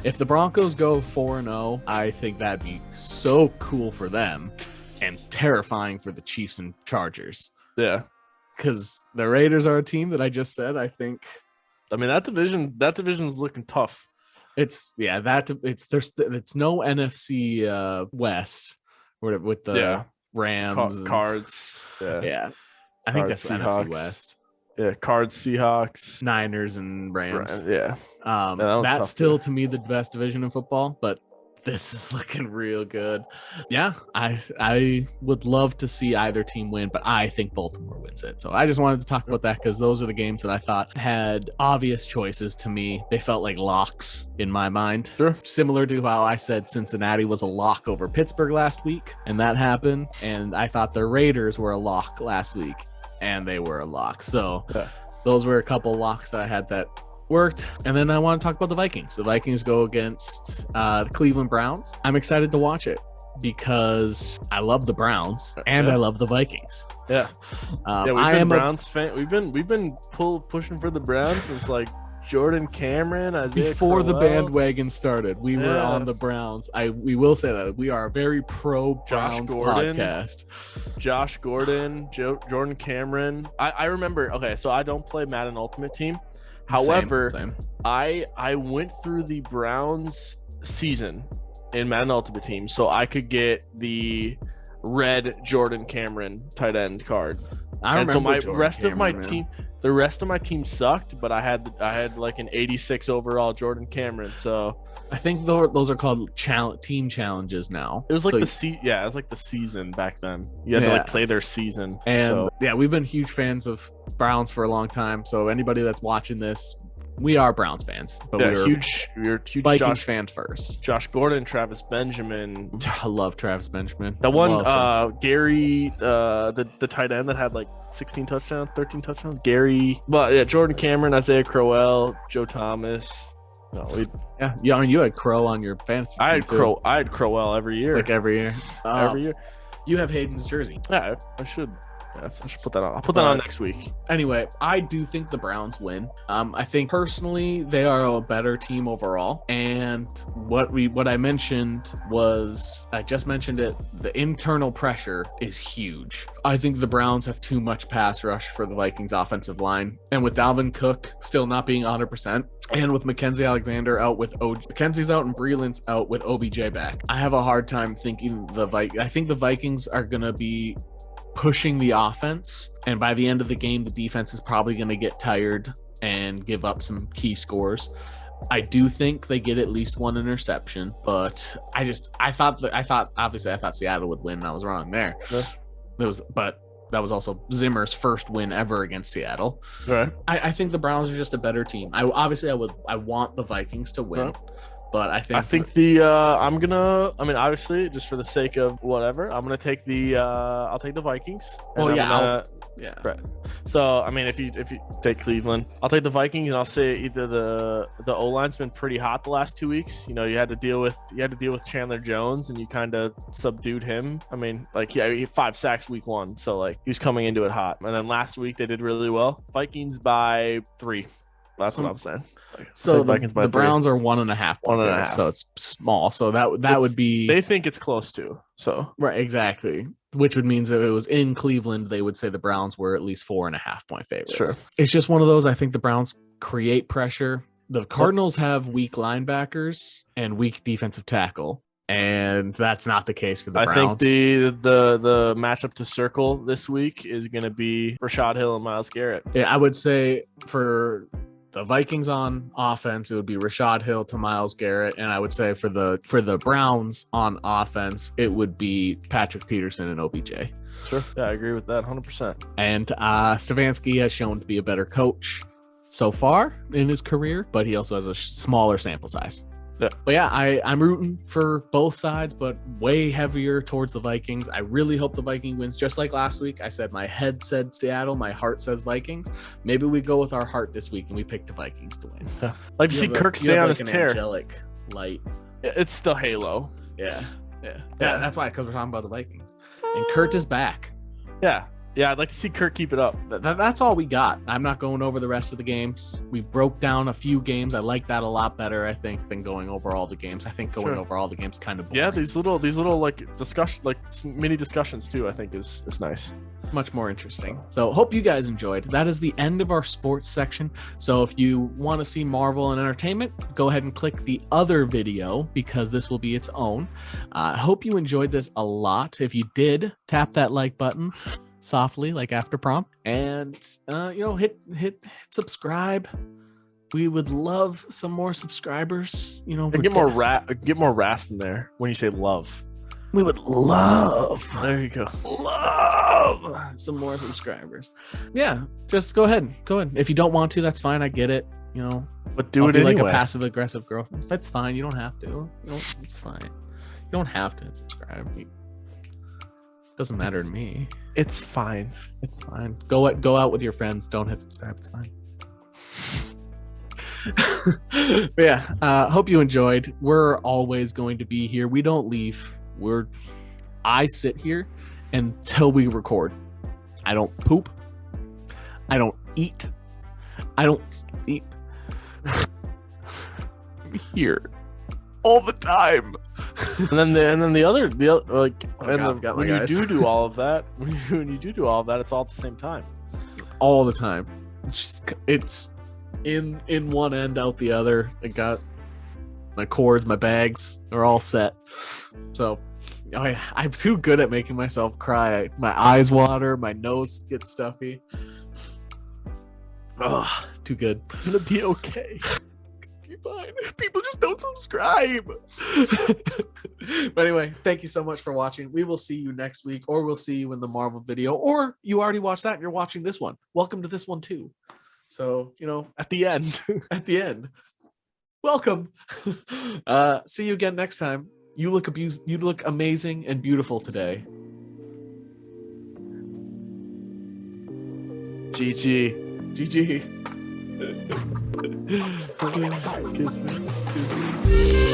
If the Broncos go 4-0, I think that'd be so cool for them. and terrifying for the Chiefs and Chargers. Yeah. Because the Raiders are a team that I just said, I think. I mean, that division's looking tough. It's no NFC West with the Rams Cards. Yeah. I think that's Seahawks. NFC West. Yeah, Cards, Seahawks, Niners, and Rams. Yeah. That's still to me the best division in football, but this is looking real good. Yeah, I would love to see either team win, but I think Baltimore wins it. So I just wanted to talk about that because those are the games that I thought had obvious choices to me. They felt like locks in my mind. Sure. Similar to how I said Cincinnati was a lock over Pittsburgh last week, and that happened. And I thought the Raiders were a lock last week, and they were a lock. So those were a couple locks that I had that worked. And then I want to talk about the Vikings. The Vikings go against the Cleveland Browns. I'm excited to watch it because I love the Browns and I love the Vikings. Yeah. We've been Browns fan. We've been pushing for the Browns since like Jordan Cameron, Isaiah before Crowell. The bandwagon started. We were on the Browns. We will say that we are a very pro Browns podcast. Josh Gordon, Jordan Cameron. I remember. Okay, so I don't play Madden Ultimate Team. However, Same. I went through the Browns season in Madden Ultimate Team so I could get the red Jordan Cameron tight end card. The rest of my team sucked, but I had like an 86 overall Jordan Cameron. So I think those are called team challenges now. It was like it was like the season back then. You had to like play their season. And we've been huge fans of Browns for a long time. So anybody that's watching this, we are Browns fans. But we're huge Vikings fans first. Josh Gordon, Travis Benjamin. I love Travis Benjamin. The one Gary, the tight end that had like 16 touchdowns, 13 touchdowns. Gary. But yeah, Jordan Cameron, Isaiah Crowell, Joe Thomas. No, I mean, you had Crow on your fantasy team. I had Crowell every year. Like every year. Every year. You have Hayden's jersey. Yeah, I should. I should put that on. I'll put that on next week. Anyway, I do think the Browns win. I think personally they are a better team overall. And what I mentioned was, I just mentioned it, the internal pressure is huge. I think the Browns have too much pass rush for the Vikings offensive line. And with Dalvin Cook still not being 100%, and with Mackenzie Alexander out Mackenzie's out and Breeland's out with OBJ back, I have a hard time thinking I think the Vikings are going to be pushing the offense, and by the end of the game the defense is probably going to get tired and give up some key scores. I do think they get at least one interception, but I thought Seattle would win, and I was wrong there. But that was also Zimmer's first win ever against Seattle. Right. I think the Browns are just a better team. I want the Vikings to win. But I think obviously, just for the sake of whatever, I'm gonna take I'll take the Vikings. Right. So I mean, if you take Cleveland, I'll take the Vikings, and I'll say either the O-line's been pretty hot the last 2 weeks. You know, you had to deal with Chandler Jones, and you kind of subdued him. I mean, like, he had 5 sacks week 1, so like he was coming into it hot. And then last week they did really well. Vikings by 3. That's what I'm saying. So the Browns are 1.5. 1.5. So it's small. So that would be. They think it's close to. So right, exactly. Which would mean that if it was in Cleveland, they would say the Browns were at least 4.5 point favorites. Sure. It's just one of those. I think the Browns create pressure. The Cardinals have weak linebackers and weak defensive tackle, and that's not the case for the Browns. I think the matchup to circle this week is going to be Bashaud Hill and Myles Garrett. Yeah, I would say for the Vikings on offense, it would be Rashad Hill to Myles Garrett, and I would say for the Browns on offense, it would be Patrick Peterson and OBJ. Sure, yeah, I agree with that 100%. And Stefanski has shown to be a better coach so far in his career, but he also has a smaller sample size. Yeah. But yeah, I'm rooting for both sides, but way heavier towards the Vikings. I really hope the Viking wins. Just like last week, I said my head said Seattle, my heart says Vikings. Maybe we go with our heart this week and we pick the Vikings to win. Yeah. Like to see Kirk stay on his tear. Angelic light. Yeah, it's still Halo. Yeah. That's why, because we're talking about the Vikings. And Kurt is back. Yeah. Yeah, I'd like to see Kirk keep it up. That's all we got. I'm not going over the rest of the games. We broke down a few games. I like that a lot better, I think, than going over all the games. I think going over all the games kind of boring. Yeah, these little like discussion, like mini discussions too, I think is nice. Much more interesting. So hope you guys enjoyed. That is the end of our sports section. So if you want to see Marvel and entertainment, go ahead and click the other video because this will be its own. I hope you enjoyed this a lot. If you did, tap that like button softly, like after prompt, and hit subscribe. We would love some more subscribers. And get more rasp in there when you say love. We would love. There you go. Love some more subscribers. Yeah, just go ahead. If you don't want to, that's fine. I get it. But do it anyway. Like a passive aggressive girl. That's fine. You don't have to. It's fine. You don't have to subscribe. Doesn't matter to me. It's fine. It's fine. Go out with your friends. Don't hit subscribe. It's fine. But yeah, hope you enjoyed. We're always going to be here. We don't leave. I sit here until we record. I don't poop. I don't eat. I don't sleep. I'm here all the time. And then the other like when you do all of that, it's all at the same time. All the time. It's in one end, out the other. I got my cords, my bags are all set. So I'm too good at making myself cry. My eyes water, my nose gets stuffy. Oh, too good. It's gonna be okay. It's gonna be fine. People just don't subscribe. But anyway, thank you so much for watching. We will see you next week, or we'll see you in the Marvel video, or you already watched that and you're watching this one. Welcome to this one too. So, at the end. At the end. Welcome. See you again next time. You look amazing and beautiful today. GG. GG. Kiss me.